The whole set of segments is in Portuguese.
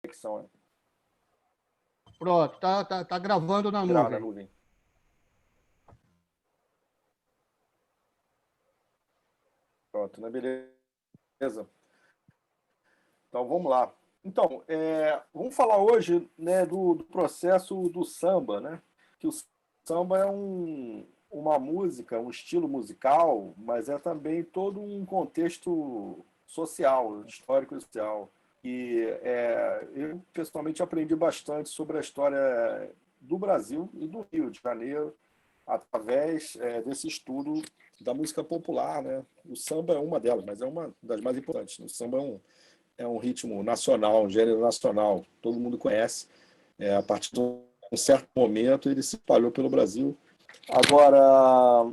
conexão, né? Pronto, tá gravando na Tirar na nuvem. nuvem. Pronto, né? Beleza. Então, vamos lá. Então, vamos falar hoje, né, do processo do samba, né? Que o samba é uma música, um estilo musical, mas é também todo um contexto social, histórico e social. E eu, pessoalmente, aprendi bastante sobre a história do Brasil e do Rio de Janeiro através desse estudo da música popular, né? O samba é uma delas, mas é uma das mais importantes. O samba é um ritmo nacional, um gênero nacional, todo mundo conhece. A partir de um certo momento, ele se espalhou pelo Brasil. Agora,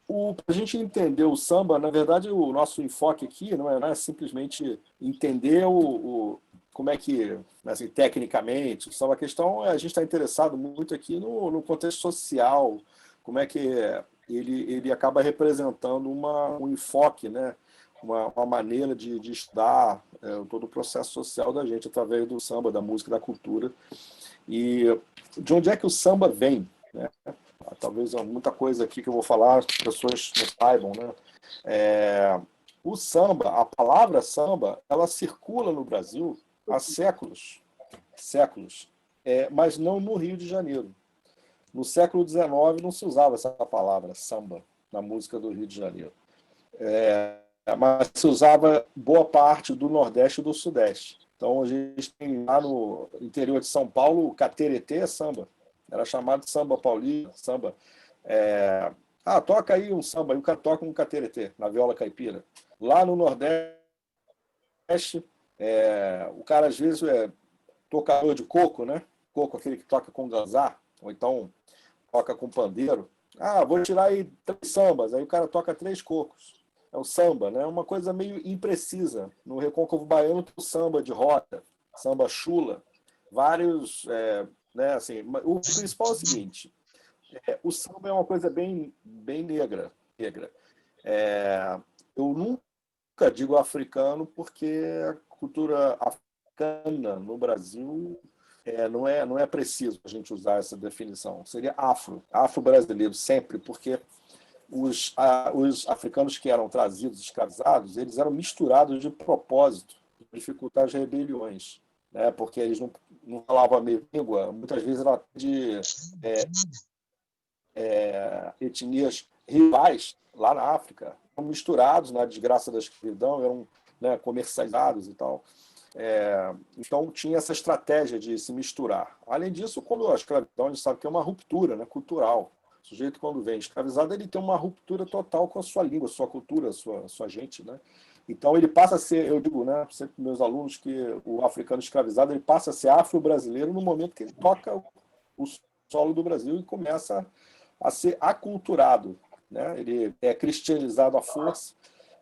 para a gente entender o samba, na verdade, o nosso enfoque aqui não é simplesmente entender como é que, assim, tecnicamente, só a questão é a gente está interessado muito aqui no contexto social, como é que ele acaba representando um enfoque, né? Uma maneira de estudar todo o processo social da gente através do samba, da música, da cultura. E de onde é que o samba vem, né? Talvez muita coisa aqui que eu vou falar as pessoas não saibam, né? O samba, a palavra samba, ela circula no Brasil há séculos, séculos, mas não no Rio de Janeiro. No século XIX não se usava essa palavra samba na música do Rio de Janeiro. Mas se usava boa parte do Nordeste e do Sudeste. Então a gente tem lá no interior de São Paulo o cateretê é samba. Era chamado de samba paulista, samba. Toca aí um samba, e o cara toca um cateretê na viola caipira. Lá no Nordeste, o cara às vezes é tocador de coco, né? Coco, aquele que toca com ganzá, ou então toca com pandeiro. Vou tirar aí 3 sambas, aí o cara toca 3 cocos. É o samba, né? Uma coisa meio imprecisa. No Recôncavo Baiano tem o samba de roda, samba chula, vários, né? Assim, o principal é o seguinte: o samba é uma coisa bem, bem negra. Eu nunca digo africano porque a cultura africana no Brasil não é preciso a gente usar essa definição. Seria afro-brasileiro sempre, porque os africanos que eram trazidos, escravizados, eles eram misturados de propósito, para dificultar as rebeliões, né? Porque eles não falavam a mesma língua, muitas vezes era de etnias rivais lá na África, eram misturados na desgraça da escravidão, eram, né, comercializados e tal. Então tinha essa estratégia de se misturar. Além disso, quando a escravidão, a gente sabe que é uma ruptura, né, cultural. O sujeito, quando vem escravizado, ele tem uma ruptura total com a sua língua, sua cultura, sua gente, né? Então ele passa a ser, eu digo, né, sempre para meus alunos, que o africano escravizado ele passa a ser afro-brasileiro no momento que ele toca o solo do Brasil e começa a ser aculturado, né? Ele é cristianizado à força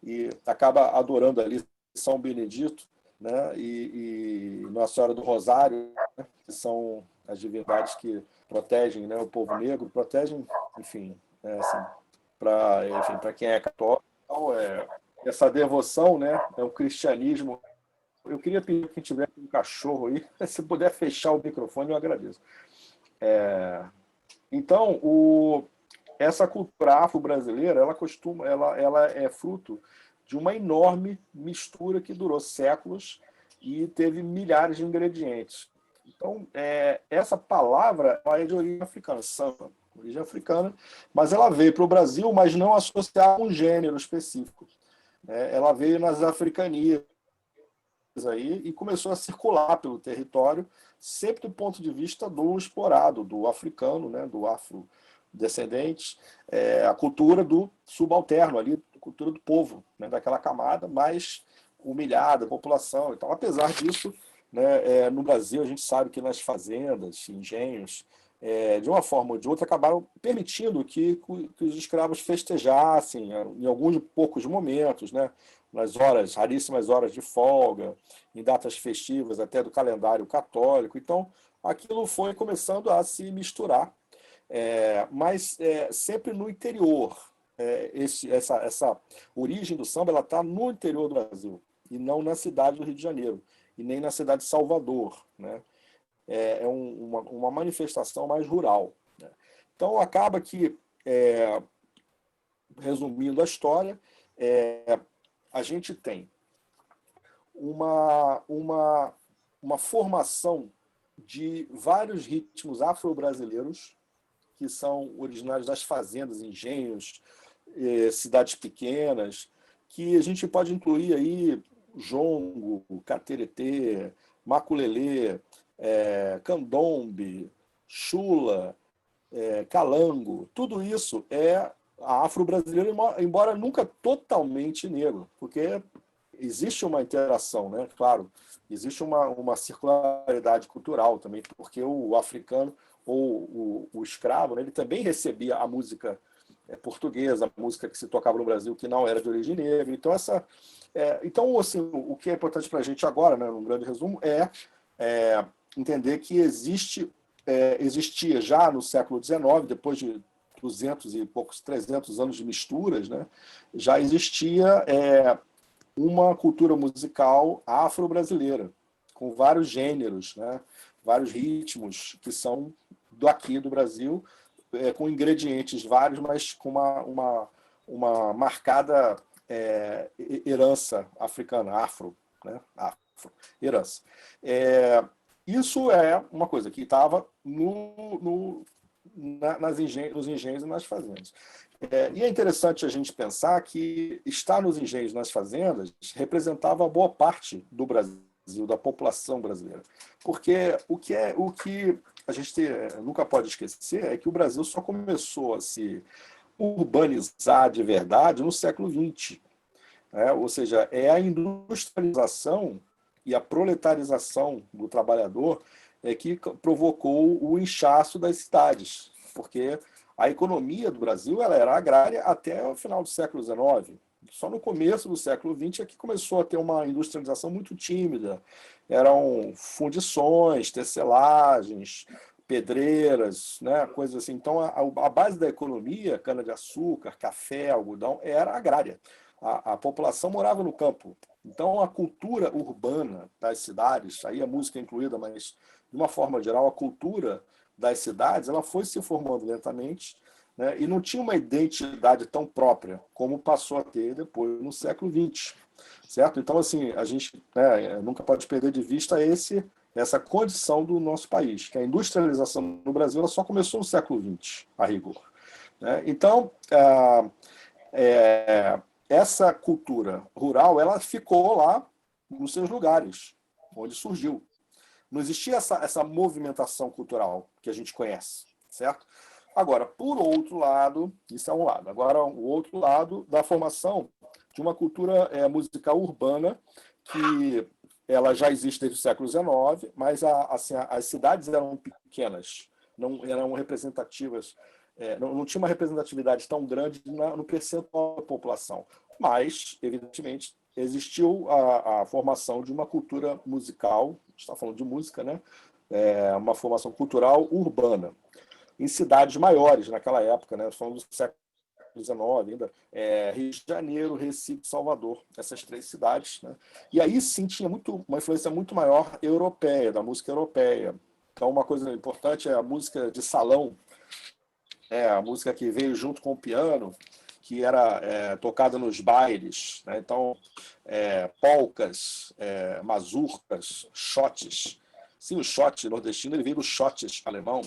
e acaba adorando ali São Benedito, né? E Nossa Senhora do Rosário, né? Que são as divindades que protegem, né, o povo negro, protegem, enfim, assim, para quem é católico. Então, essa devoção, né, é o cristianismo. Eu queria pedir que quem tiver um cachorro aí, se puder fechar o microfone, eu agradeço. Então, essa cultura afro-brasileira, ela é fruto de uma enorme mistura que durou séculos e teve milhares de ingredientes. Então, essa palavra ela é de origem africana, samba, origem africana, mas ela veio para o Brasil, mas não associada a um gênero específico. Ela veio nas africanias aí e começou a circular pelo território, sempre do ponto de vista do explorado, do africano, né, do afrodescendente, a cultura do subalterno ali, a cultura do povo, né, daquela camada mais humilhada, população e tal. Apesar disso, né, no Brasil a gente sabe que nas fazendas, engenhos, de uma forma ou de outra, acabaram permitindo que os escravos festejassem em alguns poucos momentos, né, nas raríssimas horas de folga, em datas festivas até do calendário católico. Então, aquilo foi começando a se misturar, mas sempre no interior. Essa origem do samba está no interior do Brasil e não na cidade do Rio de Janeiro. e nem na cidade de Salvador, né? Uma manifestação mais rural, né? Então, acaba que, resumindo a história, a gente tem uma formação de vários ritmos afro-brasileiros que são originários das fazendas, engenhos, cidades pequenas, que a gente pode incluir aí jongo, cateretê, maculelê, candombe, chula, calango. Tudo isso é afro-brasileiro, embora nunca totalmente negro, porque existe uma interação, né? Claro, existe uma circularidade cultural também, porque o africano ou o escravo, né, ele também recebia a música portuguesa, a música que se tocava no Brasil, que não era de origem negra. Então, então assim, o que é importante para a gente agora, né, num grande resumo, entender que existia já no século XIX, depois de 200 e poucos, 300 anos de misturas, né, já existia uma cultura musical afro-brasileira, com vários gêneros, né, vários ritmos que são aqui do Brasil, com ingredientes vários, mas com uma marcada herança africana, né? Herança. Isso é uma coisa que estava nos engenhos e nas fazendas. E é interessante a gente pensar que estar nos engenhos e nas fazendas representava boa parte do Brasil, da população brasileira. Porque o que a gente nunca pode esquecer é que o Brasil só começou a se urbanizar de verdade no século XX. Ou seja, é a industrialização e a proletarização do trabalhador que provocou o inchaço das cidades, porque a economia do Brasil ela era agrária até o final do século XIX. Só no começo do século XX é que começou a ter uma industrialização muito tímida. Eram fundições, tecelagens, pedreiras, né, coisas assim. Então, a base da economia, cana-de-açúcar, café, algodão, era agrária. A população morava no campo. Então, a cultura urbana das cidades, aí a música é incluída, mas, de uma forma geral, a cultura das cidades ela foi se formando lentamente, né, e não tinha uma identidade tão própria como passou a ter depois no século XX. Certo? Então, assim, a gente, né, nunca pode perder de vista essa condição do nosso país, que a industrialização no Brasil ela só começou no século XX, a rigor, né? Então, essa cultura rural ela ficou lá nos seus lugares, onde surgiu. Não existia essa movimentação cultural que a gente conhece, certo? Agora, por outro lado, isso é um lado. Agora, o outro lado da formação de uma cultura musical urbana que ela já existe desde o século XIX, mas assim, as cidades eram pequenas, não eram representativas, não tinha uma representatividade tão grande no percentual da população. Mas, evidentemente, existiu a formação de uma cultura musical, a gente está falando de música, né? Uma formação cultural urbana, em cidades maiores naquela época, né? Falando do século XIX ainda, Rio de Janeiro, Recife, Salvador, essas três cidades, né? E aí sim tinha uma influência muito maior europeia, da música europeia. Então uma coisa importante é a música de salão, a música que veio junto com o piano, que era tocada nos bailes, né? Então polcas, mazurcas, shotes. Sim, o shot nordestino ele veio do shotes alemão.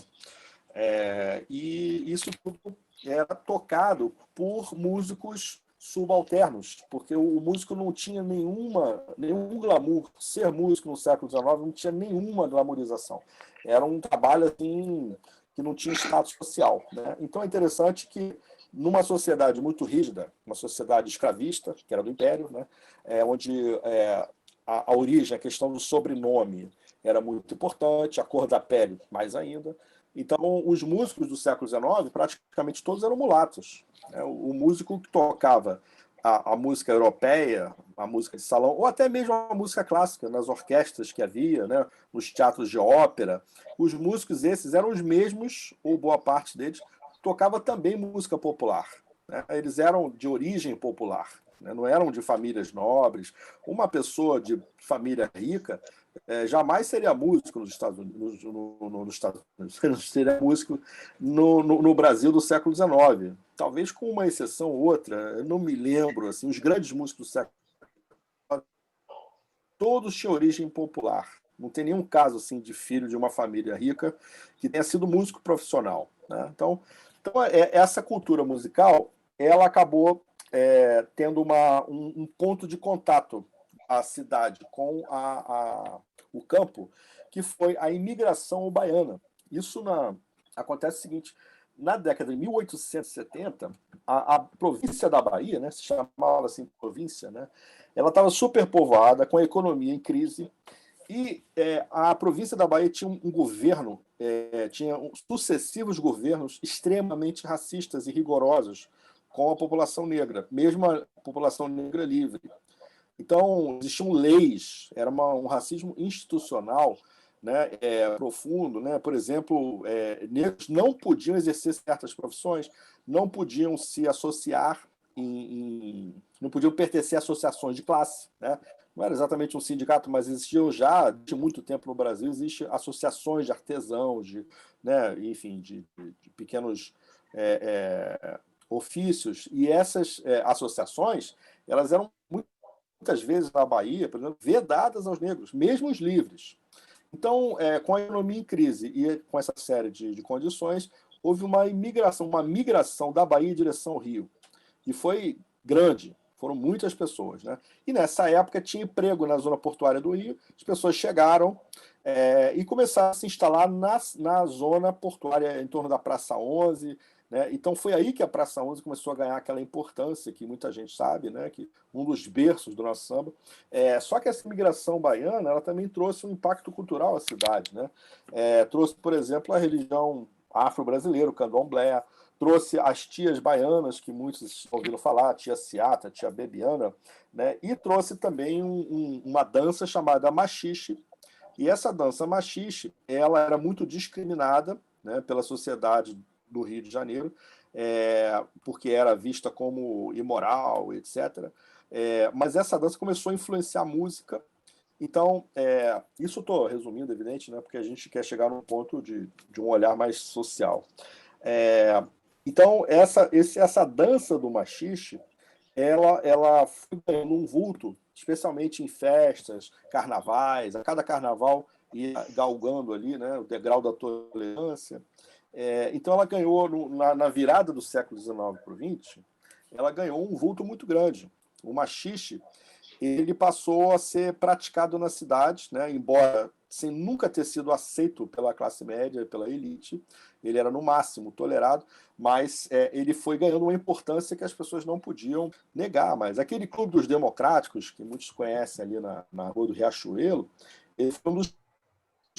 E isso tudo era tocado por músicos subalternos, porque o músico não tinha nenhum glamour. Ser músico no século XIX não tinha nenhuma glamourização. Era um trabalho assim, que não tinha status social, né? Então é interessante que, numa sociedade muito rígida, uma sociedade escravista, que era do Império, né? Onde a origem, a questão do sobrenome era muito importante, a cor da pele mais ainda. Então, os músicos do século XIX, praticamente todos eram mulatos. O músico que tocava a música europeia, a música de salão, ou até mesmo a música clássica, nas orquestras que havia, né, nos teatros de ópera, os músicos esses eram os mesmos, ou boa parte deles, tocava também música popular, né? Eles eram de origem popular, né? Não eram de famílias nobres. Uma pessoa de família rica jamais seria músico nos Estados Unidos, nos Estados Unidos, não seria músico no Brasil do século XIX. Talvez com uma exceção ou outra, eu não me lembro, assim, os grandes músicos do século XIX, todos tinham origem popular. Não tem nenhum caso assim de filho de uma família rica que tenha sido músico profissional, né? Então essa cultura musical, ela acabou tendo um ponto de contato a cidade com o campo, que foi a imigração baiana. Isso acontece o seguinte: na década de 1870, a província da Bahia, né, se chamava assim província, né, ela estava superpovoada, com a economia em crise, e a província da Bahia tinha um governo, tinha sucessivos governos extremamente racistas e rigorosos com a população negra, mesmo a população negra livre. Então, existiam leis, era um racismo institucional, né, profundo, né? Por exemplo, negros não podiam exercer certas profissões, não podiam se associar, não podiam pertencer a associações de classe, né? Não era exatamente um sindicato, mas existiam já, de muito tempo no Brasil, existem associações de artesãos, né, enfim, de pequenos ofícios, e essas associações, elas eram muitas vezes na Bahia, por exemplo, vedadas aos negros, mesmo os livres. Então, com a economia em crise e com essa série de condições, houve uma migração da Bahia em direção ao Rio, e foi grande, foram muitas pessoas, né? E nessa época tinha emprego na zona portuária do Rio, as pessoas chegaram e começaram a se instalar na zona portuária, em torno da Praça 11, né? Então foi aí que a Praça 11 começou a ganhar aquela importância que muita gente sabe, né? Que um dos berços do nosso samba. Só que essa imigração baiana, ela também trouxe um impacto cultural à cidade, né? Trouxe, por exemplo, a religião afro-brasileira, o candomblé, trouxe as tias baianas, que muitos ouviram falar, a tia Ciata, a tia Bebiana, né? E trouxe também uma dança chamada machixe. E essa dança machixe, ela era muito discriminada, né, pela sociedade do Rio de Janeiro, porque era vista como imoral, etc. Mas essa dança começou a influenciar a música. Então, isso estou resumindo, evidente, né, porque a gente quer chegar num ponto de um olhar mais social. Então, essa dança do machixe, ela foi ganhando um vulto, especialmente em festas, carnavais. A cada carnaval ia galgando ali, né, o degrau da tolerância. Então, ela ganhou, na virada do século XIX para o XX, ela ganhou um vulto muito grande. O machixe, ele passou a ser praticado na cidade, né, embora sem nunca ter sido aceito pela classe média, pela elite. Ele era, no máximo, tolerado, mas ele foi ganhando uma importância que as pessoas não podiam negar. Mas aquele Clube dos Democráticos, que muitos conhecem ali na Rua do Riachuelo, ele foi um dos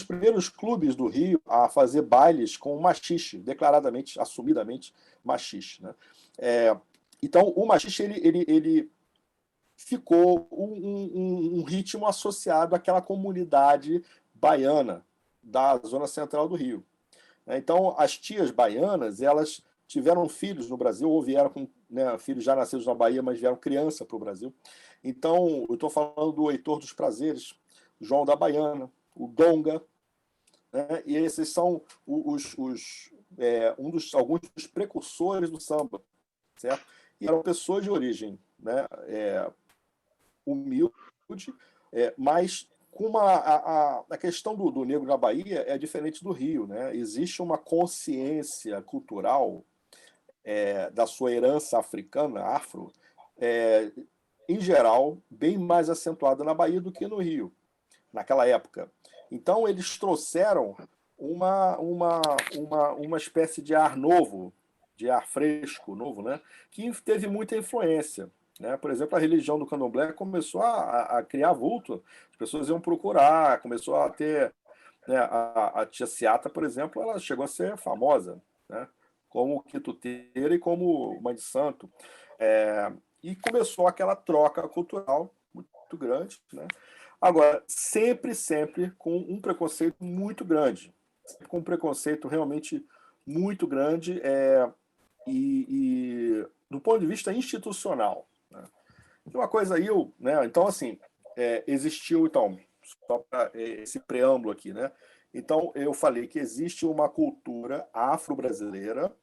primeiros clubes do Rio a fazer bailes com machixe, declaradamente, assumidamente machixe, né? Então, o machixe, ele ficou um ritmo associado àquela comunidade baiana da zona central do Rio. Então, as tias baianas, elas tiveram filhos no Brasil, ou vieram com, né, filhos já nascidos na Bahia, mas vieram criança para o Brasil. Então, eu estou falando do Heitor dos Prazeres, João da Baiana, o Donga, né? E esses são alguns dos precursores do samba, certo? E eram pessoas de origem, né, humilde, mas com a questão do negro na Bahia é diferente do Rio, né? Existe uma consciência cultural da sua herança africana, afro, em geral, bem mais acentuada na Bahia do que no Rio, naquela época. Então, eles trouxeram uma espécie de ar novo, de ar fresco, novo, né? Que teve muita influência, né? Por exemplo, a religião do candomblé começou a criar vulto, as pessoas iam procurar, começou a ter, né, a tia Ciata, por exemplo, ela chegou a ser famosa, né, como quituteira e como mãe de santo. E começou aquela troca cultural muito grande, né? Agora, sempre com um preconceito muito grande, com um preconceito realmente muito grande, e do ponto de vista institucional, né? Uma coisa aí, né? Então, assim, existiu, então, só para esse preâmbulo aqui, né? Então, eu falei que existe uma cultura afro-brasileira,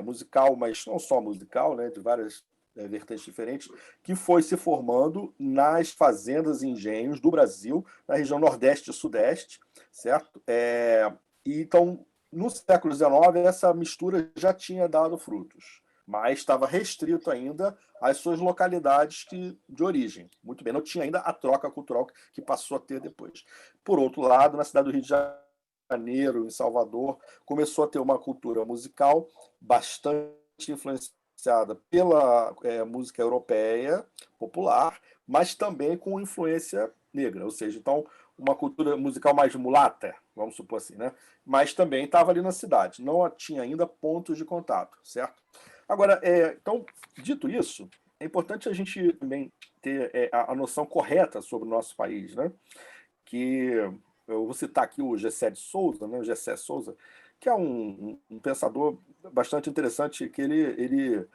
musical, mas não só musical, né, de várias vertentes diferentes, que foi se formando nas fazendas e engenhos do Brasil, na região Nordeste e Sudeste, certo? E então, no século XIX, essa mistura já tinha dado frutos, mas estava restrito ainda às suas localidades de origem. Muito bem, não tinha ainda a troca cultural que passou a ter depois. Por outro lado, na cidade do Rio de Janeiro, em Salvador, começou a ter uma cultura musical bastante influenciada pela música europeia popular, mas também com influência negra, ou seja, então uma cultura musical mais mulata, vamos supor assim, né? Mas também estava ali na cidade, não tinha ainda pontos de contato, certo? Agora, então, dito isso, é importante a gente também ter a noção correta sobre o nosso país, né? Que eu vou citar aqui o Gessé de Souza, né? O Gessé Souza, que é um pensador bastante interessante, que ele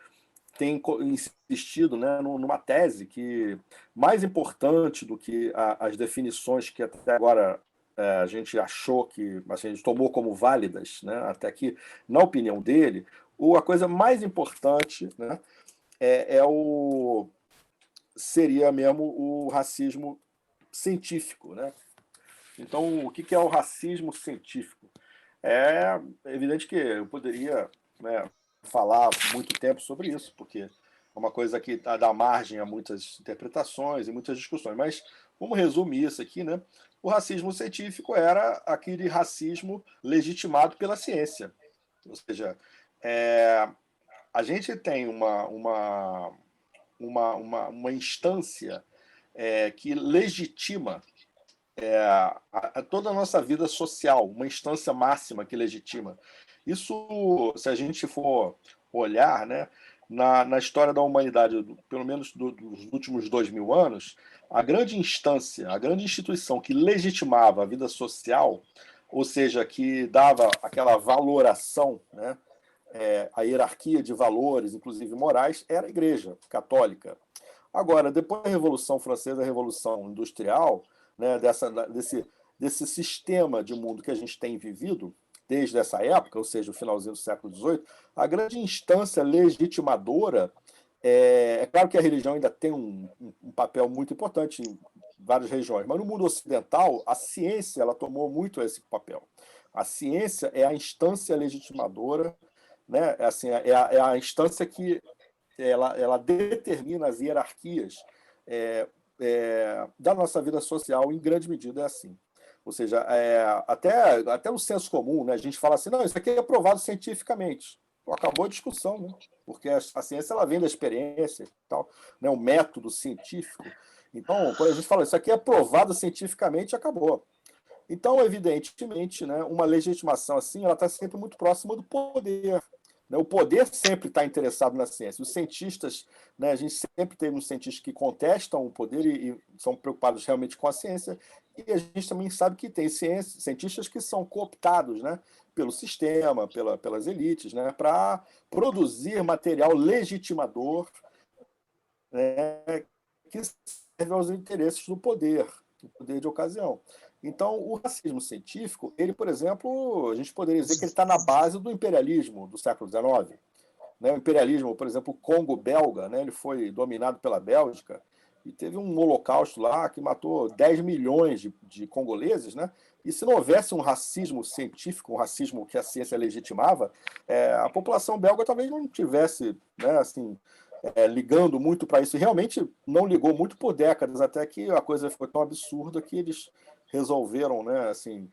tem insistido, né, numa tese que mais importante do que as definições que até agora a gente achou que a gente tomou como válidas, né, até que, na opinião dele, a coisa mais importante, né, seria mesmo o racismo científico, né? Então, o que é o racismo científico? É evidente que eu poderia, né, falar muito tempo sobre isso, porque é uma coisa que dá margem a muitas interpretações e muitas discussões, mas vamos resumir isso aqui, né? O racismo científico era aquele racismo legitimado pela ciência. Ou seja, a gente tem uma instância que legitima toda a nossa vida social, uma instância máxima que legitima. Isso, se a gente for olhar, né, na história da humanidade, pelo menos dos últimos 2000 anos, a grande instância, a grande instituição que legitimava a vida social, ou seja, que dava aquela valoração, né, a hierarquia de valores, inclusive morais, era a Igreja Católica. Agora, depois da Revolução Francesa, a Revolução Industrial, né, desse sistema de mundo que a gente tem vivido desde essa época, ou seja, o finalzinho do século XVIII, a grande instância legitimadora, claro que a religião ainda tem um papel muito importante em várias regiões, mas no mundo ocidental, a ciência ela tomou muito esse papel. A ciência é a instância legitimadora, né? Assim, é a instância que ela determina as hierarquias da nossa vida social, em grande medida é assim. Ou seja, até no senso comum, né, a gente fala assim, não, isso aqui é provado cientificamente. Pô, acabou a discussão, né? Porque a ciência ela vem da experiência e tal, né, o método científico. Então, quando a gente fala isso aqui é provado cientificamente, acabou. Então, evidentemente, né, uma legitimação assim, ela está sempre muito próxima do poder. Né? O poder sempre está interessado na ciência. Os cientistas, né, a gente sempre teve uns cientistas que contestam o poder e são preocupados realmente com a ciência. E a gente também sabe que tem cientistas que são cooptados, né, pelo sistema, pelas elites, né, para produzir material legitimador, né, que serve aos interesses do poder de ocasião. Então, o racismo científico, ele, por exemplo, a gente poderia dizer que ele está na base do imperialismo do século XIX. Né? O imperialismo, por exemplo, o Congo belga, né? Ele foi dominado pela Bélgica e teve um holocausto lá que matou 10 milhões de congoleses, né? E se não houvesse um racismo científico, um racismo que a ciência legitimava, a população belga talvez não tivesse, né, assim, ligando muito para isso. E realmente não ligou muito por décadas, até que a coisa ficou tão absurda que eles resolveram, né, assim,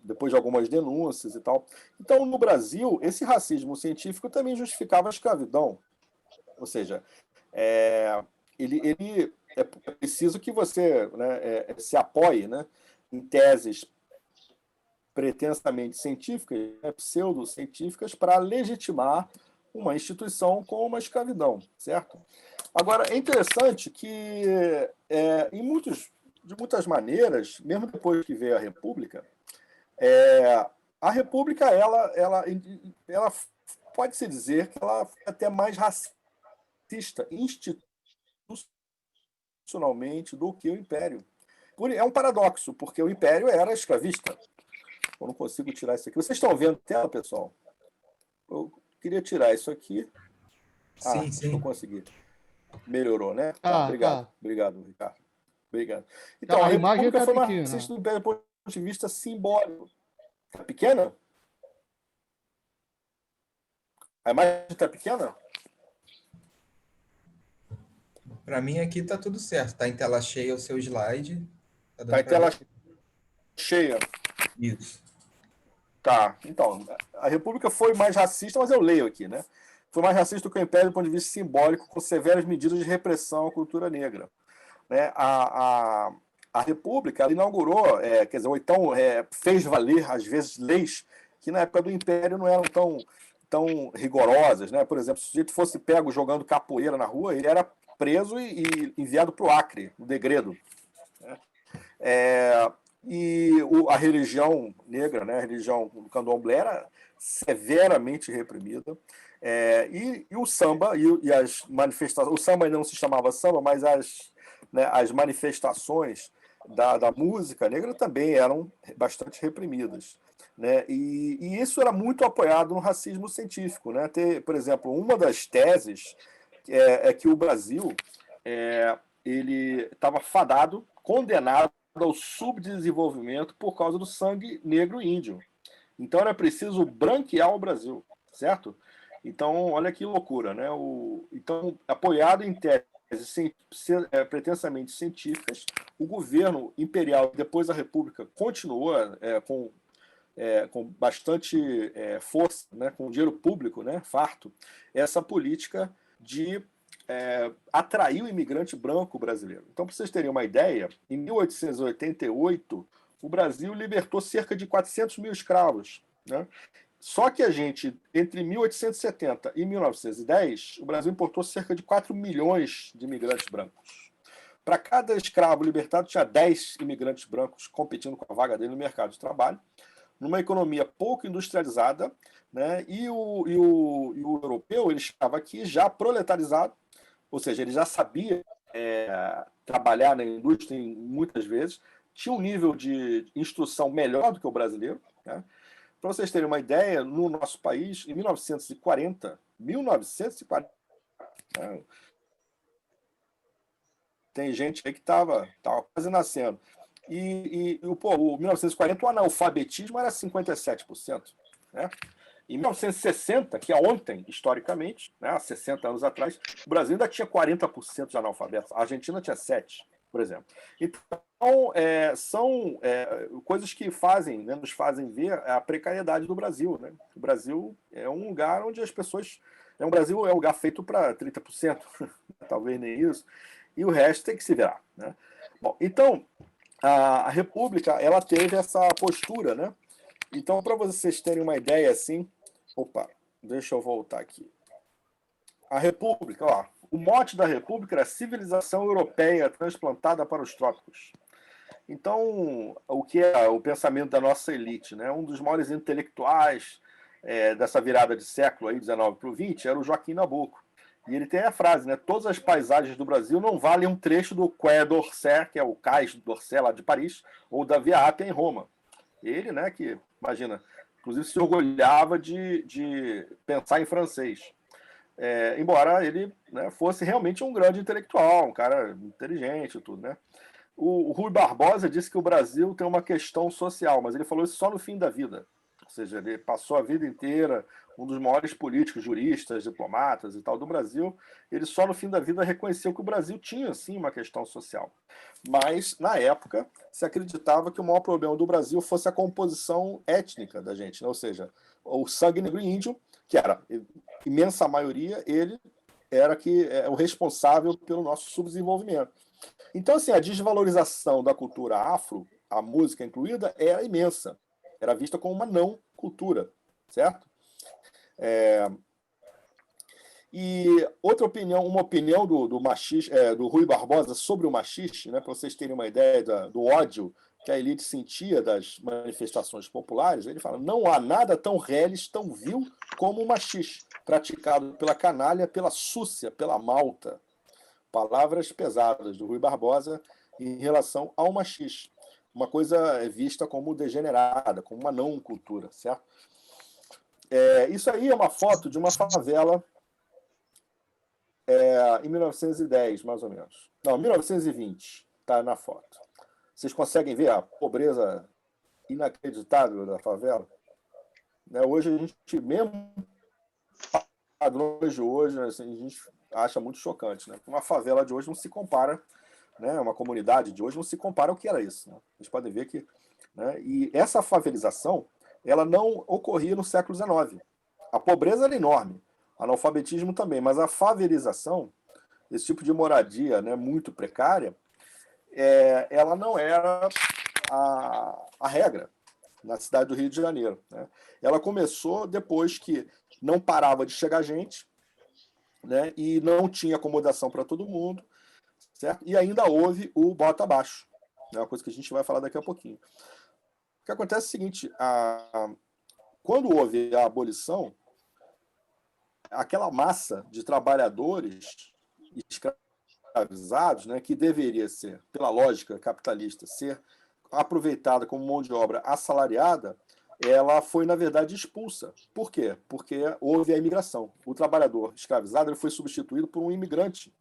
depois de algumas denúncias e tal. Então, no Brasil, esse racismo científico também justificava a escravidão. Ou seja, ele é preciso que você, né, se apoie, né, em teses pretensamente científicas, né, pseudocientíficas, para legitimar uma instituição como uma escravidão, certo? Agora, é interessante que, de muitas maneiras, mesmo depois que veio a República, a República, ela pode-se dizer que ela foi até mais racista institucionalmente do que o Império. É um paradoxo, porque o Império era escravista. Eu não consigo tirar isso aqui. Vocês estão vendo a tela, pessoal? Eu queria tirar isso aqui. Sim, Acho que eu sim. consegui. Melhorou, né? Tá, Tá, obrigado. tá. Obrigado, Ricardo. Obrigado. Então, a A imagem República tá foi pequena. marxista do ponto de vista simbólico. Tá pequena? A imagem está pequena? Para mim aqui tá tudo certo. Tá em tela cheia o seu slide. Tá Tá dando em para tela ver. cheia. Isso. Tá, então, a República foi mais racista, mas eu leio aqui, né? Foi mais racista do que o Império do ponto de vista simbólico, com severas medidas de repressão à cultura negra. Né? A República ela inaugurou, quer dizer, ou então fez valer, às vezes, leis que na época do Império não eram tão rigorosas. Né? Por exemplo, se o sujeito fosse pego jogando capoeira na rua, ele era preso e enviado para o Acre, no degredo. Né? A religião negra, né, a religião do candomblé era severamente reprimida. E o samba e as manifestações, o samba ainda não se chamava samba, mas as manifestações da música negra também eram bastante reprimidas. Né? E isso era muito apoiado no racismo científico. Né? Por exemplo, uma das teses é que o Brasil ele estava fadado, condenado ao subdesenvolvimento por causa do sangue negro índio. Então era preciso branquear o Brasil, certo? Então, olha que loucura, né? Então, apoiado em teses pretensamente científicas, o governo imperial, depois da República, continuou com bastante força, né, com dinheiro público, né, farto, essa política de atrair o imigrante branco brasileiro. Então, para vocês terem uma ideia, em 1888, o Brasil libertou cerca de 400 mil escravos. Né? Só que entre 1870 e 1910, o Brasil importou cerca de 4 milhões de imigrantes brancos. Para cada escravo libertado, tinha 10 imigrantes brancos competindo com a vaga dele no mercado de trabalho, numa economia pouco industrializada, né? E o europeu ele estava aqui já proletarizado, ou seja, ele já sabia trabalhar na indústria muitas vezes, tinha um nível de instrução melhor do que o brasileiro. Né? Para vocês terem uma ideia, no nosso país, em 1940, né? Tem gente aí que estava quase nascendo. O 1940, o analfabetismo era 57%. Né? Em 1960, que é ontem, historicamente, né, há 60 anos atrás, o Brasil ainda tinha 40% de analfabetos. A Argentina tinha 7%, por exemplo. Então, são coisas que nos fazem ver a precariedade do Brasil. Né? O Brasil é um lugar onde as pessoas... O Brasil é um lugar feito para 30%, talvez nem isso, e o resto tem que se virar. Né? Bom, então, a República ela teve essa postura, né? Então, para vocês terem uma ideia assim, deixa eu voltar aqui. A República, o mote da República era civilização europeia transplantada para os trópicos. Então, o que é o pensamento da nossa elite, né? Um dos maiores intelectuais dessa virada de século aí, 19 para o 20, era o Joaquim Nabuco. E ele tem a frase, né? Todas as paisagens do Brasil não valem um trecho do Quai d'Orsay, que é o Cais d'Orsay lá de Paris, ou da Via Ápia em Roma. Ele, né, que, imagina, inclusive se orgulhava de pensar em francês. Embora ele, né, fosse realmente um grande intelectual, um cara inteligente e tudo, né? O Rui Barbosa disse que o Brasil tem uma questão social, mas ele falou isso só no fim da vida. Ou seja, ele passou a vida inteira, um dos maiores políticos, juristas, diplomatas e tal do Brasil, ele só no fim da vida reconheceu que o Brasil tinha, sim, uma questão social. Mas, na época, se acreditava que o maior problema do Brasil fosse a composição étnica da gente, né? Ou seja, o sangue negro e índio, que era imensa maioria, ele era o responsável pelo nosso subdesenvolvimento. Então, assim, a desvalorização da cultura afro, a música incluída, era imensa. Era vista como uma não cultura, certo? E outra opinião, uma opinião do Rui Barbosa sobre o machixe, né, para vocês terem uma ideia do ódio que a elite sentia das manifestações populares, ele fala: não há nada tão reles, tão vil como o machixe, praticado pela canalha, pela súcia, pela malta. Palavras pesadas do Rui Barbosa, em relação ao machixe. Uma coisa é vista como degenerada, como uma não cultura, certo? Isso aí é uma foto de uma favela em 1910, mais ou menos. Não, 1920, está na foto. Vocês conseguem ver a pobreza inacreditável da favela? Né? Hoje a gente, mesmo padrões de hoje, assim, a gente acha muito chocante. Né? Uma favela de hoje não se compara, né? Uma comunidade de hoje não se compara ao que era isso. Né? Vocês podem ver que... Né? E essa favelização, ela não ocorria no século XIX. A pobreza era enorme, analfabetismo também, mas a favelização, esse tipo de moradia, né, muito precária, ela não era a regra na cidade do Rio de Janeiro. Né? Ela começou depois que não parava de chegar gente, né, e não tinha acomodação para todo mundo, certo? E ainda houve o bota abaixo, né, uma coisa que a gente vai falar daqui a pouquinho. O que acontece é o seguinte, quando houve a abolição, aquela massa de trabalhadores escravizados, né, que deveria ser, pela lógica capitalista, ser aproveitada como mão de obra assalariada, ela foi, na verdade, expulsa. Por quê? Porque houve a imigração. O trabalhador escravizado ele foi substituído por um imigrante.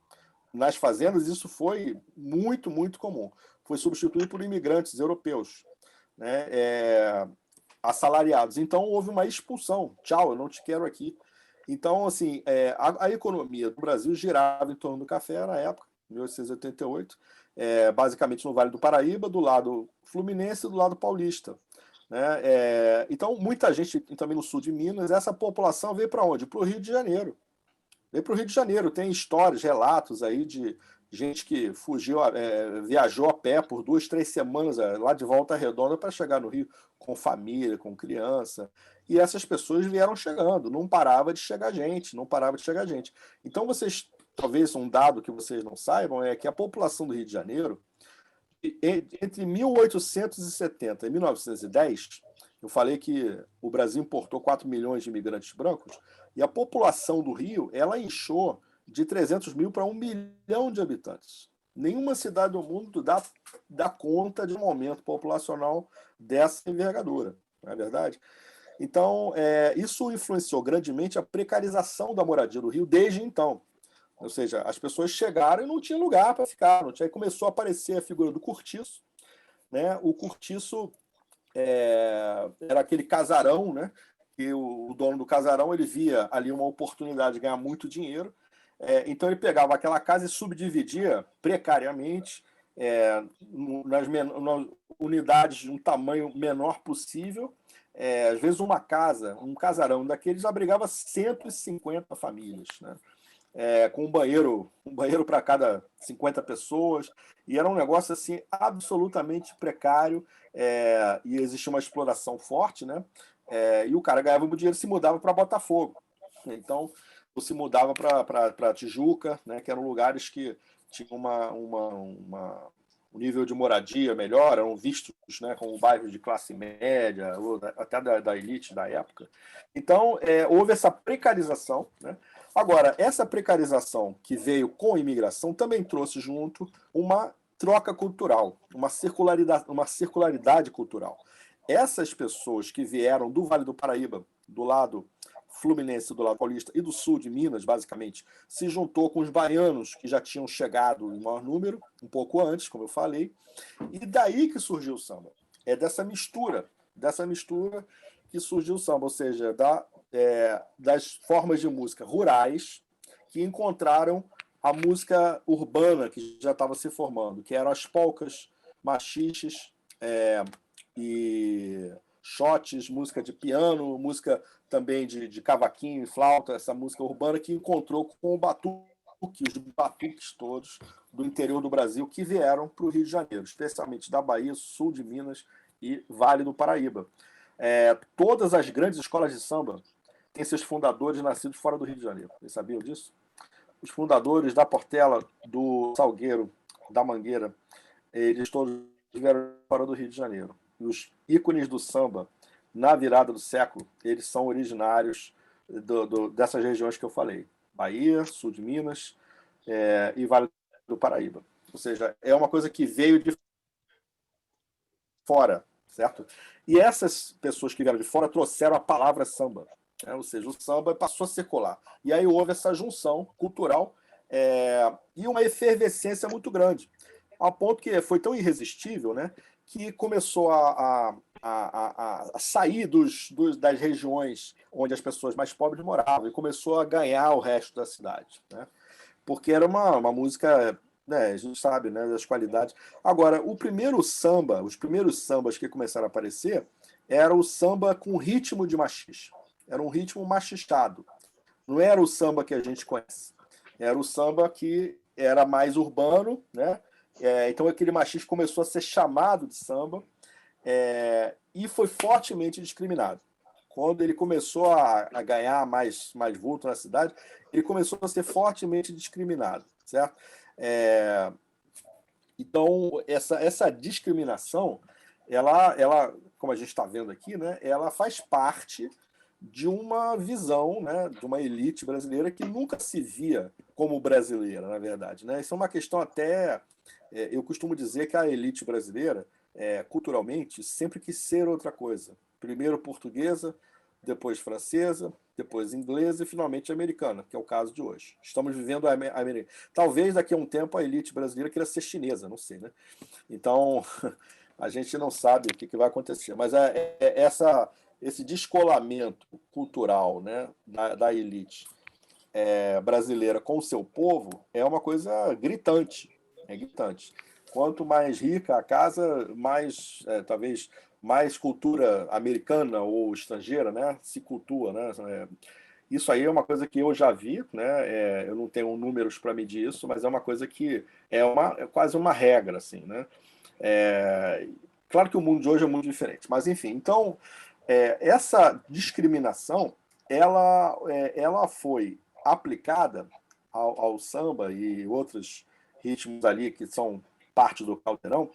Nas fazendas, isso foi muito, muito comum. Foi substituído por imigrantes europeus, né, assalariados. Então, houve uma expulsão. Tchau, eu não te quero aqui. Então, assim, a economia do Brasil girava em torno do café na época, 1888, basicamente no Vale do Paraíba, do lado fluminense e do lado paulista. Né? Então, muita gente também no sul de Minas, essa população veio para onde? Para o Rio de Janeiro. Veio para o Rio de Janeiro. Tem histórias, relatos aí de gente que fugiu, viajou a pé por 2, 3 semanas lá de Volta Redonda para chegar no Rio com família, com criança. E essas pessoas vieram chegando, não parava de chegar gente, não parava de chegar gente. Então, vocês, talvez um dado que vocês não saibam é que a população do Rio de Janeiro, entre 1870 e 1910, eu falei que o Brasil importou 4 milhões de imigrantes brancos, e a população do Rio, ela inchou de 300 mil para 1 milhão de habitantes. Nenhuma cidade do mundo dá conta de um aumento populacional dessa envergadura, não é verdade? Então, isso influenciou grandemente a precarização da moradia do Rio desde então. Ou seja, as pessoas chegaram e não tinha lugar para ficar. Não tinha, aí começou a aparecer a figura do cortiço. Né? O cortiço era aquele casarão, né? Que o dono do casarão ele via ali uma oportunidade de ganhar muito dinheiro. Então ele pegava aquela casa e subdividia precariamente nas unidades de um tamanho menor possível. Às vezes uma casa, um casarão daqueles abrigava 150 famílias, né? Com um banheiro para cada 50 pessoas, e era um negócio assim absolutamente precário, e existia uma exploração forte, né? E o cara ganhava o dinheiro e se mudava para Botafogo. Então, ou se mudava para Tijuca, né? Que eram lugares que tinham um nível de moradia melhor, eram vistos, né, como bairros de classe média, ou até da elite da época. Então, houve essa precarização, né? Agora, essa precarização que veio com a imigração também trouxe junto uma troca cultural, uma circularidade cultural. Essas pessoas que vieram do Vale do Paraíba, do lado fluminense, do lado paulista e do sul de Minas, basicamente, se juntou com os baianos que já tinham chegado em maior número, um pouco antes, como eu falei, e daí que surgiu o samba. É dessa mistura que surgiu o samba, ou seja, das formas de música rurais que encontraram a música urbana que já estava se formando, que eram as polcas, machiches e shotes, música de piano, música também de cavaquinho e flauta, essa música urbana que encontrou com o batuque, os batuques todos do interior do Brasil que vieram para o Rio de Janeiro, especialmente da Bahia, sul de Minas e Vale do Paraíba. Todas as grandes escolas de samba têm seus fundadores nascidos fora do Rio de Janeiro. Vocês sabiam disso? Os fundadores da Portela, do Salgueiro, da Mangueira, eles todos vieram fora do Rio de Janeiro. E os ícones do samba, na virada do século, eles são originários dessas regiões que eu falei. Bahia, sul de Minas e Vale do Paraíba. Ou seja, é uma coisa que veio de fora, certo? E essas pessoas que vieram de fora trouxeram a palavra samba, né? Ou seja, o samba passou a circular. E aí houve essa junção cultural e uma efervescência muito grande, ao ponto que foi tão irresistível, né, que começou a sair das regiões onde as pessoas mais pobres moravam e começou a ganhar o resto da cidade, né? Porque era uma música, né, a gente sabe, né, das qualidades. Agora, os primeiros sambas que começaram a aparecer era o samba com ritmo de machixe. Era um ritmo machichado. Não era o samba que a gente conhece. Era o samba que era mais urbano, né? Então aquele machixe começou a ser chamado de samba e foi fortemente discriminado. Quando ele começou a ganhar mais vulto na cidade, ele começou a ser fortemente discriminado, certo? Então, essa discriminação, ela, como a gente está vendo aqui, né, ela faz parte de uma visão, né, de uma elite brasileira que nunca se via como brasileira, na verdade, né? Isso é uma questão até... eu costumo dizer que a elite brasileira, culturalmente, sempre quis ser outra coisa. Primeiro portuguesa, depois francesa, depois inglesa e finalmente americana, que é o caso de hoje. Estamos vivendo a América. Talvez daqui a um tempo a elite brasileira queira ser chinesa, não sei, né? Então, a gente não sabe o que vai acontecer. Mas esse descolamento cultural, né, da elite brasileira com o seu povo é uma coisa gritante. É gritante. Quanto mais rica a casa, mais, talvez, mais cultura americana ou estrangeira, né, se cultua, né? Isso aí é uma coisa que eu já vi, né? Eu não tenho números para medir isso, mas é uma coisa que é quase uma regra, assim, né? Claro que o mundo de hoje é muito diferente, mas enfim. Então, essa discriminação, ela foi aplicada ao samba e outros ritmos ali que são parte do caldeirão,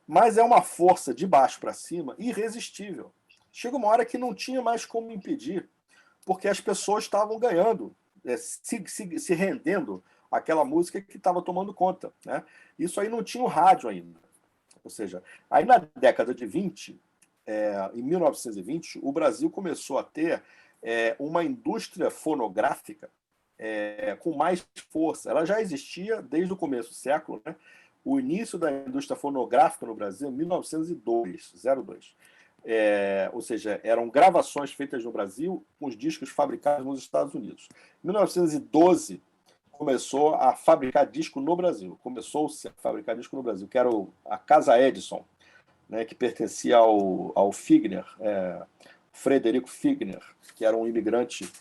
mas é uma força de baixo para cima irresistível. Chega uma hora que não tinha mais como impedir, porque as pessoas estavam ganhando, se rendendo àquela música que estava tomando conta, né? Isso aí não tinha o rádio ainda. Ou seja, aí na década de 20, em 1920, o Brasil começou a ter uma indústria fonográfica com mais força. Ela já existia desde o começo do século, né? O início da indústria fonográfica no Brasil, em 1902. Ou seja, eram gravações feitas no Brasil com os discos fabricados nos Estados Unidos. Em 1912, começou a fabricar disco no Brasil. Começou-se a fabricar disco no Brasil, que era a Casa Edison, né, que pertencia ao Figner, Frederico Figner, que era um imigrante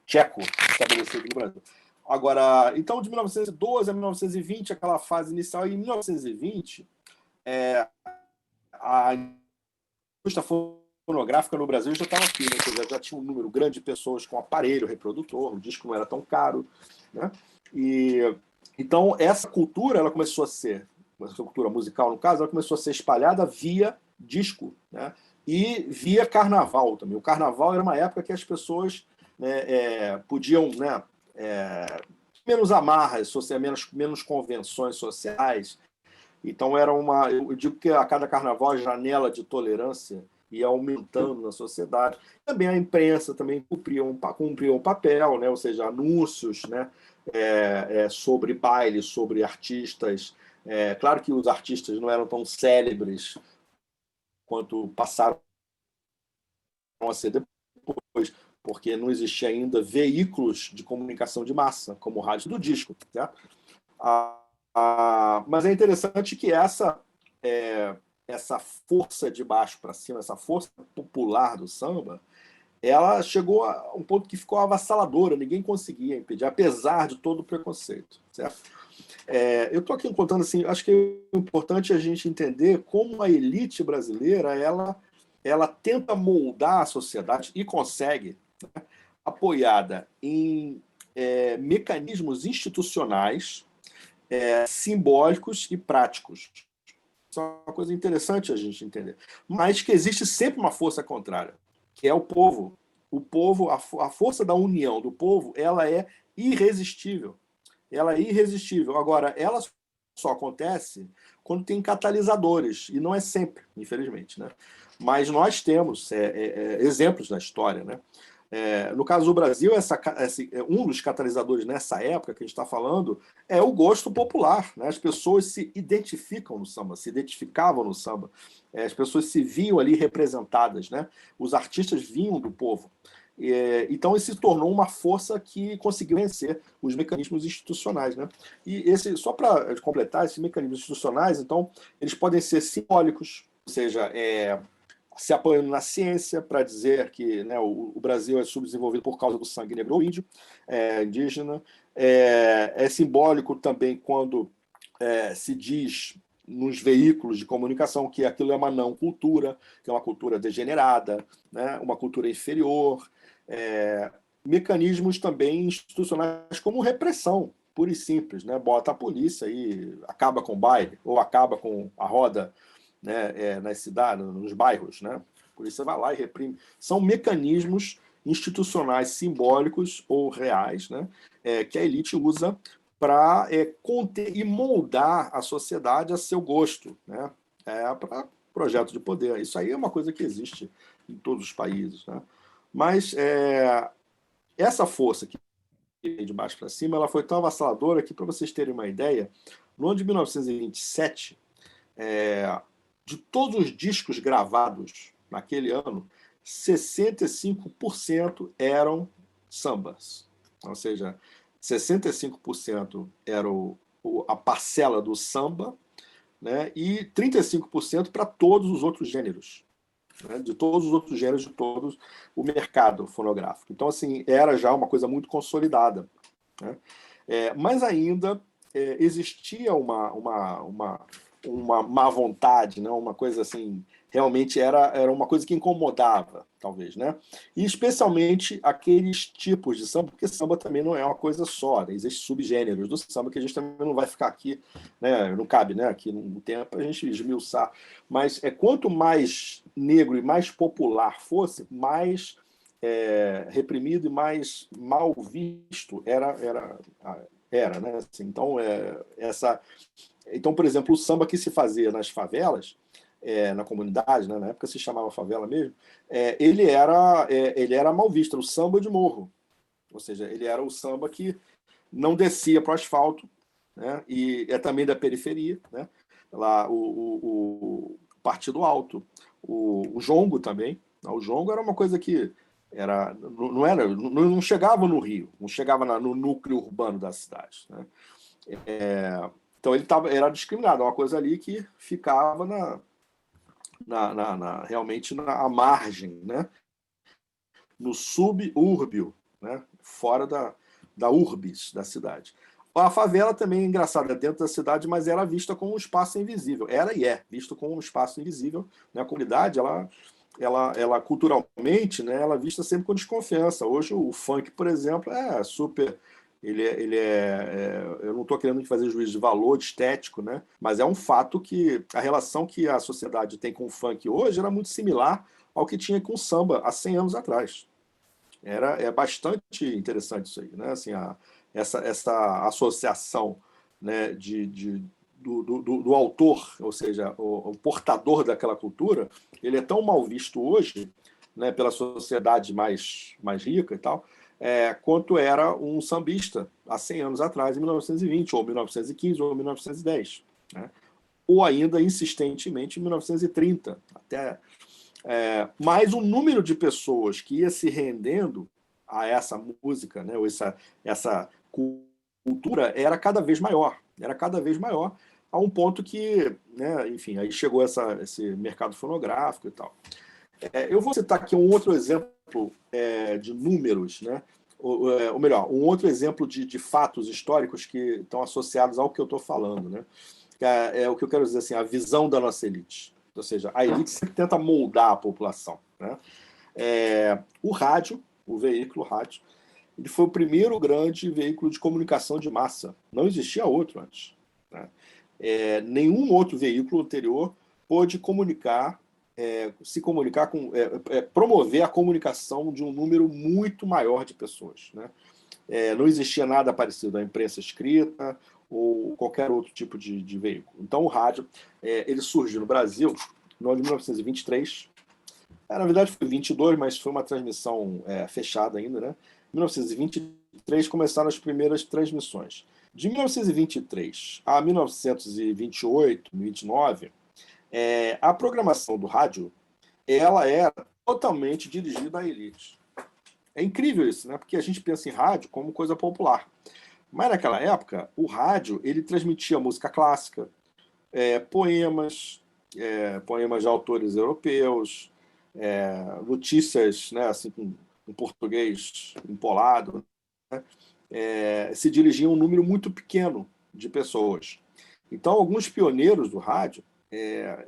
tcheco estabelecido no Brasil. Agora, então, de 1912 a 1920, aquela fase inicial, e em 1920, a indústria fonográfica no Brasil já estava aqui, né? Ou seja, já tinha um número grande de pessoas com aparelho reprodutor, o disco não era tão caro, né? E então essa cultura, ela começou a ser, essa cultura musical no caso, ela começou a ser espalhada via disco, né? E via carnaval também. O carnaval era uma época que as pessoas, né, podiam, né, menos amarras sociais, menos convenções sociais. Então eu digo que a cada carnaval a janela de tolerância ia aumentando na sociedade. Também a imprensa também cumpria um papel, né? Ou seja, anúncios, né? Sobre baile, sobre artistas. Claro que os artistas não eram tão célebres quanto passaram a ser depois, porque não existia ainda veículos de comunicação de massa, como o rádio do disco, certo? Mas é interessante que essa força de baixo para cima, essa força popular do samba, ela chegou a um ponto que ficou avassaladora, ninguém conseguia impedir, apesar de todo o preconceito, certo? Eu estou aqui contando assim, acho que é importante a gente entender como a elite brasileira ela tenta moldar a sociedade e consegue, né, apoiada em mecanismos institucionais, simbólicos e práticos. Isso é uma coisa interessante a gente entender. Mas que existe sempre uma força contrária, que é o povo. O povo, a força da união do povo, ela é irresistível. Ela é irresistível. Agora, ela só acontece quando tem catalisadores, e não é sempre, infelizmente, né? Mas nós temos exemplos na história, né? No caso do Brasil, um dos catalisadores nessa época que a gente está falando é o gosto popular, né? As pessoas se identificam no samba, se identificavam no samba, as pessoas se viam ali representadas, né? Os artistas vinham do povo. Então, isso se tornou uma força que conseguiu vencer os mecanismos institucionais, né? E só para completar, esses mecanismos institucionais, então, eles podem ser simbólicos, ou seja, se apoiando na ciência para dizer que, né, o Brasil é subdesenvolvido por causa do sangue negro ou índio, indígena. É simbólico também quando se diz nos veículos de comunicação que aquilo é uma não cultura, que é uma cultura degenerada, né, uma cultura inferior. Mecanismos também institucionais como repressão, pura e simples, né? Bota a polícia e acaba com o baile, ou acaba com a roda, né, nas cidades, nos bairros, né? A polícia vai lá e reprime. São mecanismos institucionais simbólicos ou reais, né, que a elite usa para conter e moldar a sociedade a seu gosto, né? Para projeto de poder. Isso aí é uma coisa que existe em todos os países, né? Mas essa força que vem de baixo para cima, ela foi tão avassaladora que, para vocês terem uma ideia, no ano de 1927, de todos os discos gravados naquele ano, 65% eram sambas. Ou seja, 65% era a parcela do samba, né, e 35% para todos os outros gêneros, né, de todos os outros gêneros, de todo o mercado fonográfico. Então, assim, era já uma coisa muito consolidada, né? Mas ainda existia uma má vontade, né? Uma coisa assim, realmente era uma coisa que incomodava, talvez, né? E especialmente aqueles tipos de samba, porque samba também não é uma coisa só, né? Existem subgêneros do samba que a gente também não vai ficar aqui, né? Não cabe, né? Aqui no tempo a gente esmiuçar, mas quanto mais negro e mais popular fosse, mais reprimido e mais mal visto era, né? Assim, então, por exemplo, o samba que se fazia nas favelas, na comunidade, né, na época se chamava favela mesmo, ele era mal visto, era o samba de morro. Ou seja, ele era o samba que não descia para o asfalto, né, e é também da periferia, né, lá o Partido Alto, o jongo também. O jongo era uma coisa que não chegava no Rio, não chegava no núcleo urbano da cidade, né? Então ele era discriminado, uma coisa ali que ficava realmente à margem, né? No subúrbio, né? Fora da urbis da cidade. A favela também é engraçada, dentro da cidade, mas era vista como um espaço invisível. Era e é visto como um espaço invisível, né? A comunidade, ela culturalmente, né, ela é vista sempre com desconfiança. Hoje o funk, por exemplo, é super. Eu não estou querendo fazer juízo de valor, de estético, né? Mas é um fato que a relação que a sociedade tem com o funk hoje era muito similar ao que tinha com o samba há 100 anos atrás. É bastante interessante isso aí, né? Assim, essa associação, né, do autor, ou seja, o portador daquela cultura, ele é tão mal visto hoje, né, pela sociedade mais rica e tal, quanto era um sambista há 100 anos atrás, em 1920, ou 1915, ou 1910, né? Ou ainda, insistentemente, em 1930. Mas o número de pessoas que ia se rendendo a essa música, né, ou essa cultura, era cada vez maior. Era cada vez maior, a um ponto que, né, enfim, aí chegou esse mercado fonográfico e tal. Eu vou citar aqui um outro exemplo de números, né? Ou melhor, um outro exemplo de fatos históricos que estão associados ao que eu estou falando, né? É o que eu quero dizer, assim, a visão da nossa elite. Ou seja, a elite sempre tenta moldar a população, né? O rádio, o veículo rádio, ele foi o primeiro grande veículo de comunicação de massa. Não existia outro antes, né? Nenhum outro veículo anterior pôde se comunicar promover a comunicação de um número muito maior de pessoas, né? Não existia nada parecido à imprensa escrita ou qualquer outro tipo de veículo. Então, o rádio ele surgiu no Brasil no ano de 1923. Na verdade, foi 22, mas foi uma transmissão fechada ainda, né? Em 1923 começaram as primeiras transmissões. De 1923 a 1928, 29, a programação do rádio ela era totalmente dirigida à elite. É incrível isso, né? Porque a gente pensa em rádio como coisa popular. Mas naquela época, o rádio ele transmitia música clássica, poemas, poemas de autores europeus, notícias, né, assim, em português empolado, né? Se dirigia a um número muito pequeno de pessoas. Então, alguns pioneiros do rádio,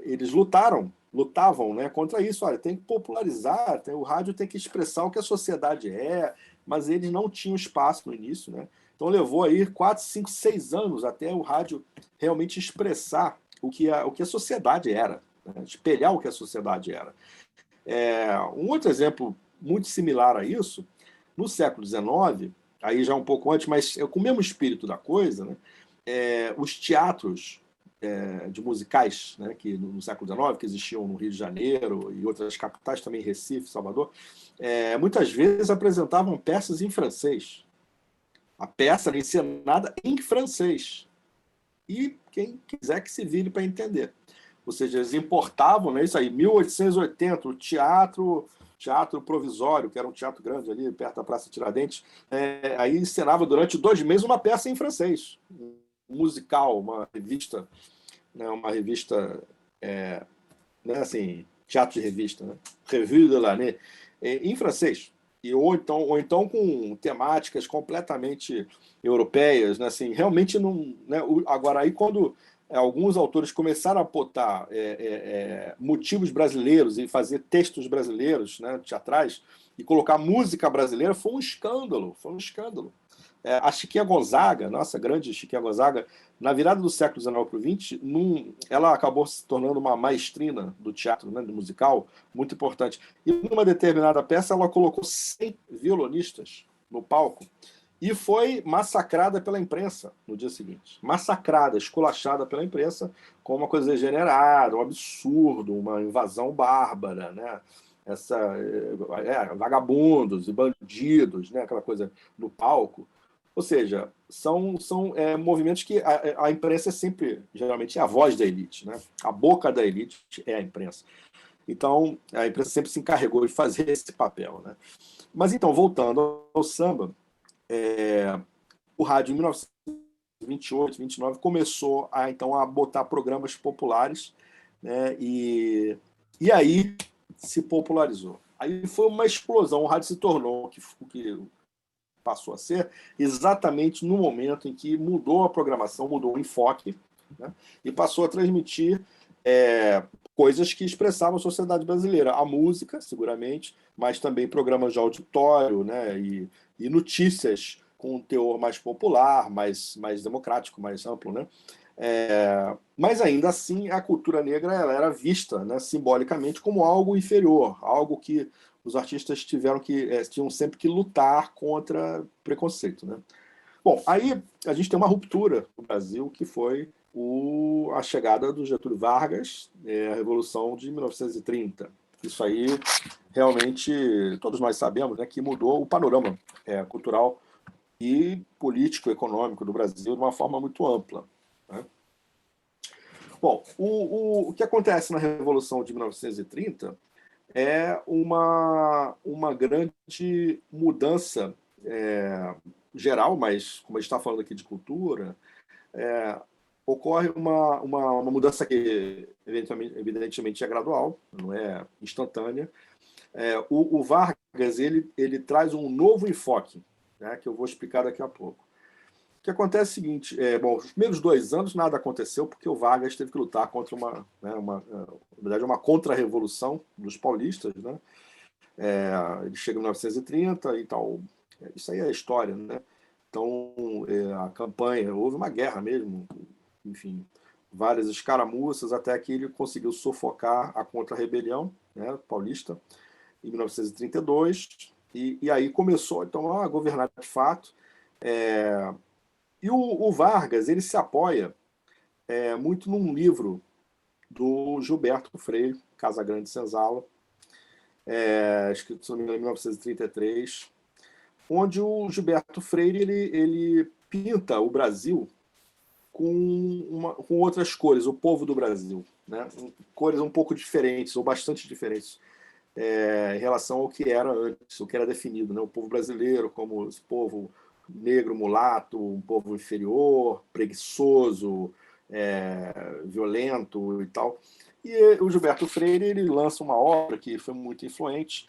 eles lutavam, né, contra isso. Olha, tem que popularizar, o rádio tem que expressar o que a sociedade é, mas eles não tinham espaço no início, né? Então levou aí 4, 5, 6 anos até o rádio realmente expressar o que a sociedade era, né? Espelhar o que a sociedade era. Um outro exemplo muito similar a isso, no século XIX, aí já um pouco antes, mas com o mesmo espírito da coisa, né? Os teatros de musicais, né, que no século XIX, que existiam no Rio de Janeiro e outras capitais, também Recife, Salvador, muitas vezes apresentavam peças em francês. A peça era encenada em francês. E quem quiser que se vire para entender. Ou seja, eles importavam, né, isso aí, 1880, o teatro provisório, que era um teatro grande ali, perto da Praça Tiradentes, aí encenava durante 2 meses uma peça em francês. Um musical, uma revista, né, né, assim, teatro de revista, né? Revue de l'année, em francês. Ou então com temáticas completamente europeias, né? Assim, realmente não. Né? Agora, aí, quando alguns autores começaram a botar motivos brasileiros e fazer textos brasileiros, né, teatrais, e colocar música brasileira, foi um escândalo. Foi um escândalo. A Chiquinha Gonzaga, nossa grande Chiquinha Gonzaga, na virada do século XIX para o XX, ela acabou se tornando uma maestrina do teatro, né, do musical, muito importante. E numa determinada peça, ela colocou 100 violonistas no palco e foi massacrada pela imprensa no dia seguinte. Massacrada, esculachada pela imprensa, como uma coisa degenerada, um absurdo, uma invasão bárbara, né? Vagabundos e bandidos, né? Aquela coisa no palco. Ou seja, são movimentos que a imprensa é sempre, geralmente, é a voz da elite, né? A boca da elite é a imprensa. Então, a imprensa sempre se encarregou de fazer esse papel, né? Mas, então, voltando ao samba, o rádio, em 1928, 29, começou então, a botar programas populares, né? E aí se popularizou. Aí foi uma explosão, o rádio se tornou o que passou a ser exatamente no momento em que mudou a programação, mudou o enfoque, né? E passou a transmitir coisas que expressavam a sociedade brasileira. A música, seguramente, mas também programas de auditório, né? E notícias com um teor mais popular, mais democrático, mais amplo, né? Mas ainda assim a cultura negra ela era vista, né, simbolicamente como algo inferior, algo que os artistas tinham sempre que lutar contra preconceito, né? Bom, aí a gente tem uma ruptura no Brasil que foi a chegada do Getúlio Vargas, a Revolução de 1930. Isso aí realmente todos nós sabemos, né, que mudou o panorama cultural e político-econômico do Brasil de uma forma muito ampla, né? Bom, o que acontece na Revolução de 1930 é uma grande mudança geral, mas como a gente está falando aqui de cultura, ocorre uma mudança que evidentemente é gradual, não é instantânea. O Vargas ele traz um novo enfoque, né, que eu vou explicar daqui a pouco. O que acontece é o seguinte, os primeiros 2 anos nada aconteceu porque o Vargas teve que lutar contra na verdade, uma contra-revolução dos paulistas, né? Ele chega em 1930 e tal. Isso aí é a história, né? Então, a campanha, houve uma guerra mesmo, enfim, várias escaramuças até que ele conseguiu sufocar a contra-rebelião, né, paulista em 1932 e aí começou então a governar de fato. E o Vargas, ele se apoia muito num livro do Gilberto Freire, Casagrande Senzala, escrito, se não me engano, em 1933, onde o Gilberto Freire ele pinta o Brasil com outras cores, o povo do Brasil, né? Cores um pouco diferentes, ou bastante diferentes, em relação ao que era antes, o que era definido, né? O povo brasileiro como esse povo negro, mulato, um povo inferior, preguiçoso, violento e tal. E o Gilberto Freire ele lança uma obra que foi muito influente,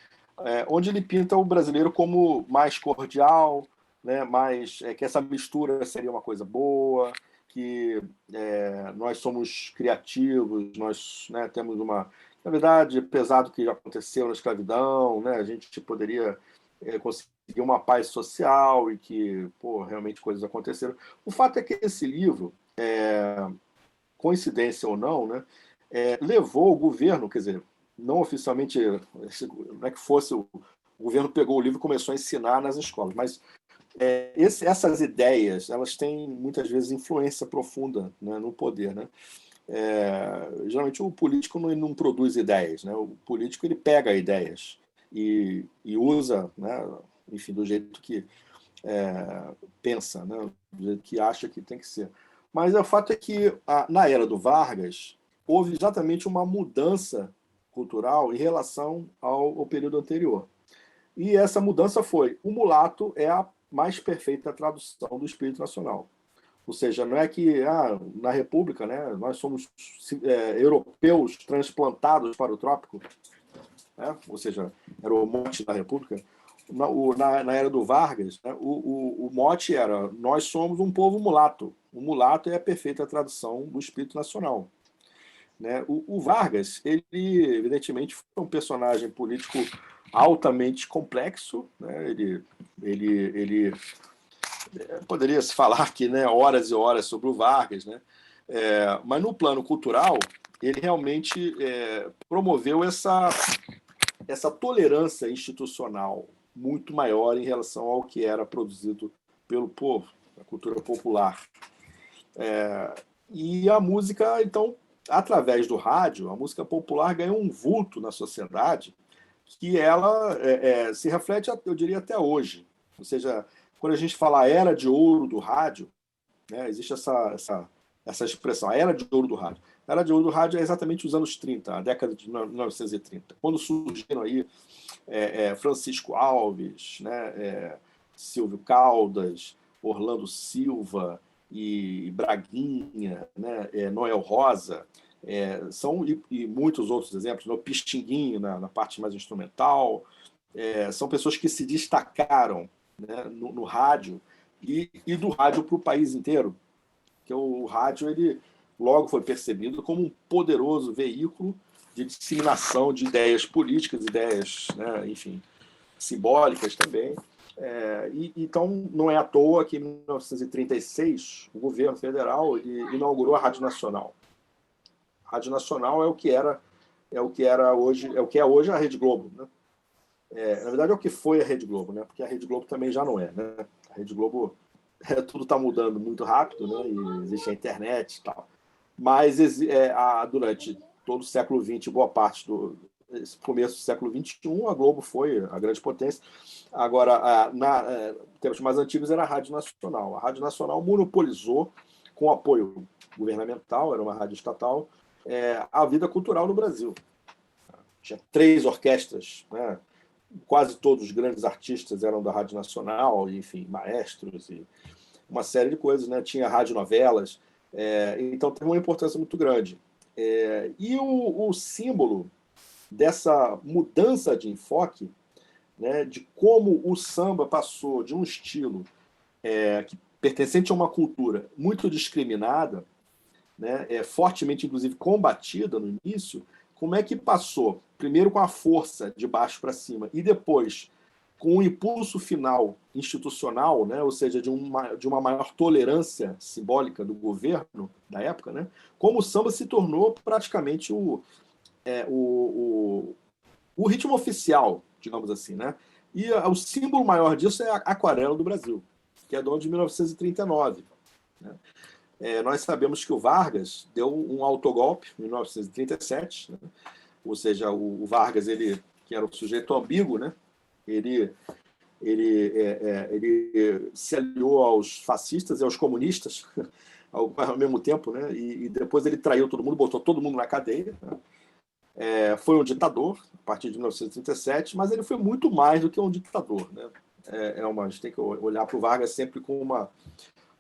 onde ele pinta o brasileiro como mais cordial, né? Mais que essa mistura seria uma coisa boa, que nós somos criativos, nós, né, temos uma... Na verdade, apesar do que já aconteceu na escravidão, né, a gente poderia conseguir uma paz social e que, pô, realmente coisas aconteceram. O fato é que esse livro, coincidência ou não, né, levou o governo, quer dizer, não oficialmente, não é que fosse o governo pegou o livro e começou a ensinar nas escolas, mas essas ideias, elas têm muitas vezes influência profunda, né, no poder, né? Geralmente o político não produz ideias, né? O político ele pega ideias e usa, né, enfim, do jeito que pensa, né, do jeito que acha que tem que ser. Mas o fato é que na era do Vargas houve exatamente uma mudança cultural em relação ao período anterior. E essa mudança foi: o mulato é a mais perfeita tradução do espírito nacional. Ou seja, não é que na República, né, nós somos europeus transplantados para o trópico, né? Ou seja, era o mote da República. Na era do Vargas, né, o mote era: nós somos um povo mulato. O mulato é a perfeita tradução do espírito nacional. Né? O Vargas, ele evidentemente foi um personagem político altamente complexo, né? Ele poderia se falar aqui, né, horas e horas sobre o Vargas, né? Mas no plano cultural ele realmente promoveu essa tolerância institucional muito maior em relação ao que era produzido pelo povo, a cultura popular. E a música, então, através do rádio, a música popular ganhou um vulto na sociedade que ela se reflete, eu diria, até hoje. Ou seja, quando a gente fala a era de ouro do rádio, né, existe essa expressão, a era de ouro do rádio. A era de ouro do rádio é exatamente os anos 30, a década de 1930, quando surgiram aí Francisco Alves, né, Silvio Caldas, Orlando Silva e Braguinha, né, Noel Rosa, e muitos outros exemplos, né, o Pixinguinho na parte mais instrumental, são pessoas que se destacaram, né, no rádio e do rádio para o país inteiro, que o rádio ele logo foi percebido como um poderoso veículo de disseminação de ideias políticas, ideias, né, enfim, simbólicas também. Então, não é à toa que em 1936 o governo federal ele inaugurou a Rádio Nacional. A Rádio Nacional é o que era hoje, é o que é hoje a Rede Globo, né? Na verdade é o que foi a Rede Globo, né? Porque a Rede Globo também já não é, né? A Rede Globo tudo está mudando muito rápido, né? E existe a internet e tal. Mas durante todo o século XX, boa parte do começo do século XXI, a Globo foi a grande potência. Agora, tempos mais antigos, era a Rádio Nacional. A Rádio Nacional monopolizou, com apoio governamental, era uma rádio estatal, a vida cultural no Brasil. Tinha 3 orquestras, né? Quase todos os grandes artistas eram da Rádio Nacional, enfim, maestros e uma série de coisas, né? Tinha radionovelas, então teve uma importância muito grande. E o símbolo dessa mudança de enfoque, né, de como o samba passou de um estilo que pertencente a uma cultura muito discriminada, né, fortemente, inclusive, combatida no início, como é que passou, primeiro com a força de baixo para cima, e depois com o impulso final institucional, né, ou seja, de uma maior tolerância simbólica do governo da época, né, como o samba se tornou praticamente o ritmo oficial, digamos assim, né? E o símbolo maior disso é a Aquarela do Brasil, que é do ano de 1939. né? Nós sabemos que o Vargas deu um autogolpe em 1937, né? Ou seja, o Vargas, ele, que era um sujeito ambíguo, né? Ele se aliou aos fascistas e aos comunistas ao mesmo tempo, né? E depois ele traiu todo mundo, botou todo mundo na cadeia, né? Foi um ditador a partir de 1937, mas ele foi muito mais do que um ditador, né? A gente tem que olhar para o Vargas sempre com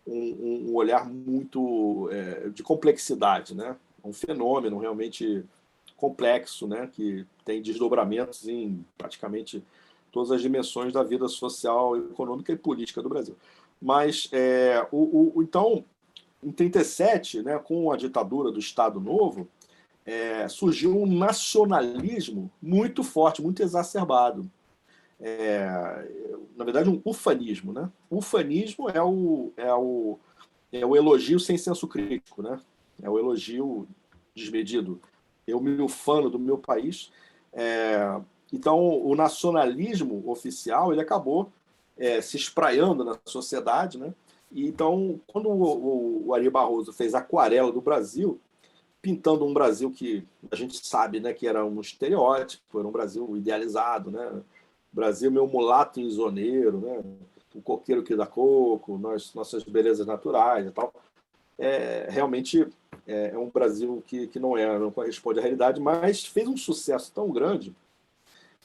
um olhar muito de complexidade, né? Um fenômeno realmente complexo, né? Que tem desdobramentos em praticamente todas as dimensões da vida social, econômica e política do Brasil. Mas, então, em 1937, né, com a ditadura do Estado Novo, surgiu um nacionalismo muito forte, muito exacerbado. Na verdade, um ufanismo, né? Ufanismo é o elogio sem senso crítico, né? É o elogio desmedido. Eu me ufano do meu país. Então, o nacionalismo oficial ele acabou se espraiando na sociedade, né? E, então, quando o Ari Barroso fez Aquarela do Brasil, pintando um Brasil que a gente sabe, né, que era um estereótipo, era um Brasil idealizado, né? Brasil, meu mulato insoneiro, né? O coqueiro que dá coco, nossas belezas naturais e tal. Realmente é um Brasil que não corresponde à realidade, mas fez um sucesso tão grande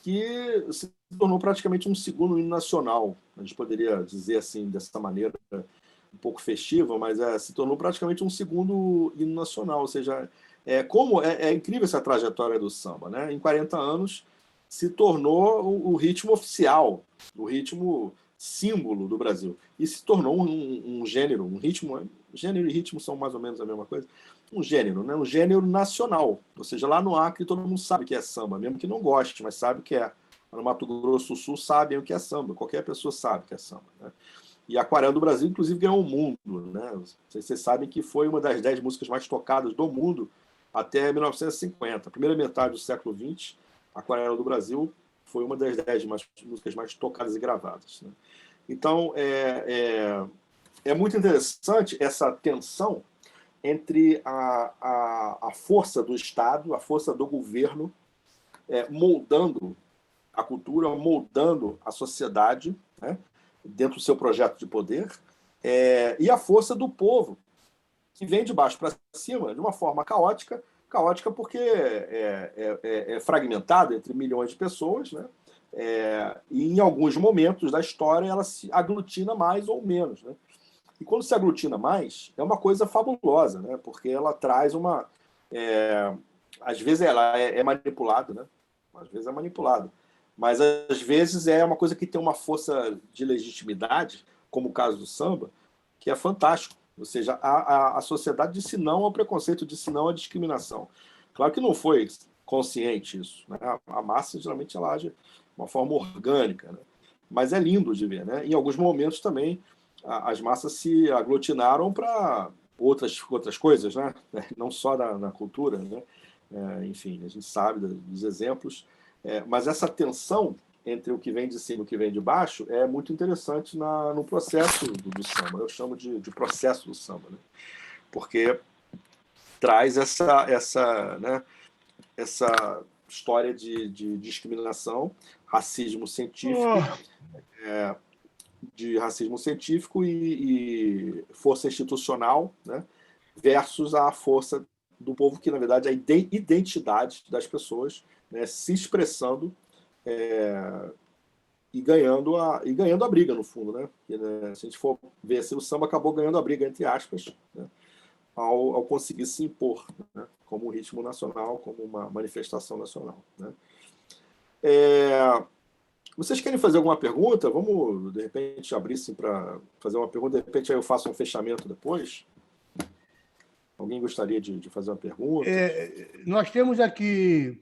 que se tornou praticamente um segundo hino nacional. A gente poderia dizer assim, dessa maneira um pouco festiva, mas se tornou praticamente um segundo hino nacional. Ou seja, é incrível essa trajetória do samba, né? Em 40 anos se tornou o ritmo oficial, o ritmo símbolo do Brasil. E se tornou um gênero, um ritmo. Gênero e ritmo são mais ou menos a mesma coisa. Um gênero, né? Um gênero nacional. Ou seja, lá no Acre todo mundo sabe que é samba, mesmo que não goste, mas sabe que é. No Mato Grosso do Sul sabem o que é samba, qualquer pessoa sabe que é samba, né? E a Aquarela do Brasil, inclusive, ganhou o mundo, né? Vocês sabem que foi uma das 10 músicas mais tocadas do mundo até 1950. A primeira metade do século XX, a Aquarela do Brasil foi uma das 10 músicas mais tocadas e gravadas, né? Então, é muito interessante essa tensão entre a força do Estado, a força do governo, moldando a cultura, moldando a sociedade, né, dentro do seu projeto de poder, e a força do povo, que vem de baixo para cima de uma forma caótica porque é fragmentado entre milhões de pessoas, né? E em alguns momentos da história ela se aglutina mais ou menos, né? E quando se aglutina mais, é uma coisa fabulosa, né? Porque ela traz uma... às vezes ela é manipulada, né? Às vezes é manipulada. Mas às vezes é uma coisa que tem uma força de legitimidade, como o caso do samba, que é fantástico. Ou seja, a sociedade disse não ao preconceito, disse não à discriminação. Claro que não foi consciente isso, né? A massa geralmente ela age de uma forma orgânica, né? Mas é lindo de ver, né? Em alguns momentos também as massas se aglutinaram para outras coisas, né? Não só na cultura, né? Enfim, a gente sabe dos exemplos. Mas essa tensão entre o que vem de cima e o que vem de baixo é muito interessante no processo do samba. Eu chamo de processo do samba, né? Porque traz né, essa história de discriminação, racismo científico, de racismo científico e força institucional, né, versus a força do povo, que na verdade é a identidade das pessoas, né, se expressando e ganhando a briga, no fundo, né? Porque, né, se a gente for ver assim, o samba acabou ganhando a briga, entre aspas, né, ao conseguir se impor, né, como um ritmo nacional, como uma manifestação nacional, né? Vocês querem fazer alguma pergunta? Vamos, de repente, abrir assim, para fazer uma pergunta. De repente, aí eu faço um fechamento depois. Alguém gostaria de fazer uma pergunta? Nós temos aqui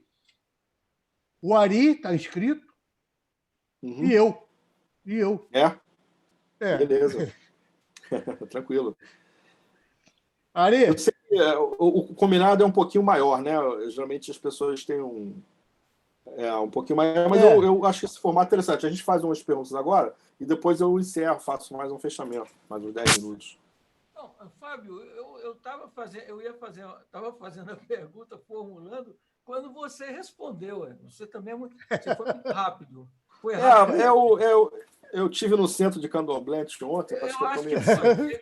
o Ari, está inscrito, Uhum. e eu. E eu. Beleza. Tranquilo. Ari, Eu sei que o combinado é um pouquinho maior, né? Geralmente as pessoas têm um pouquinho maior, mas eu acho que esse formato é interessante. A gente faz umas perguntas agora e depois eu encerro, faço mais um fechamento, mais uns 10 minutos. Não, Fábio, eu estava fazendo a pergunta, formulando, quando você respondeu. Você também você foi muito rápido. Foi rápido. Eu tive no centro de Candomblé ontem, acho que Eu eu acho tomei. que foi.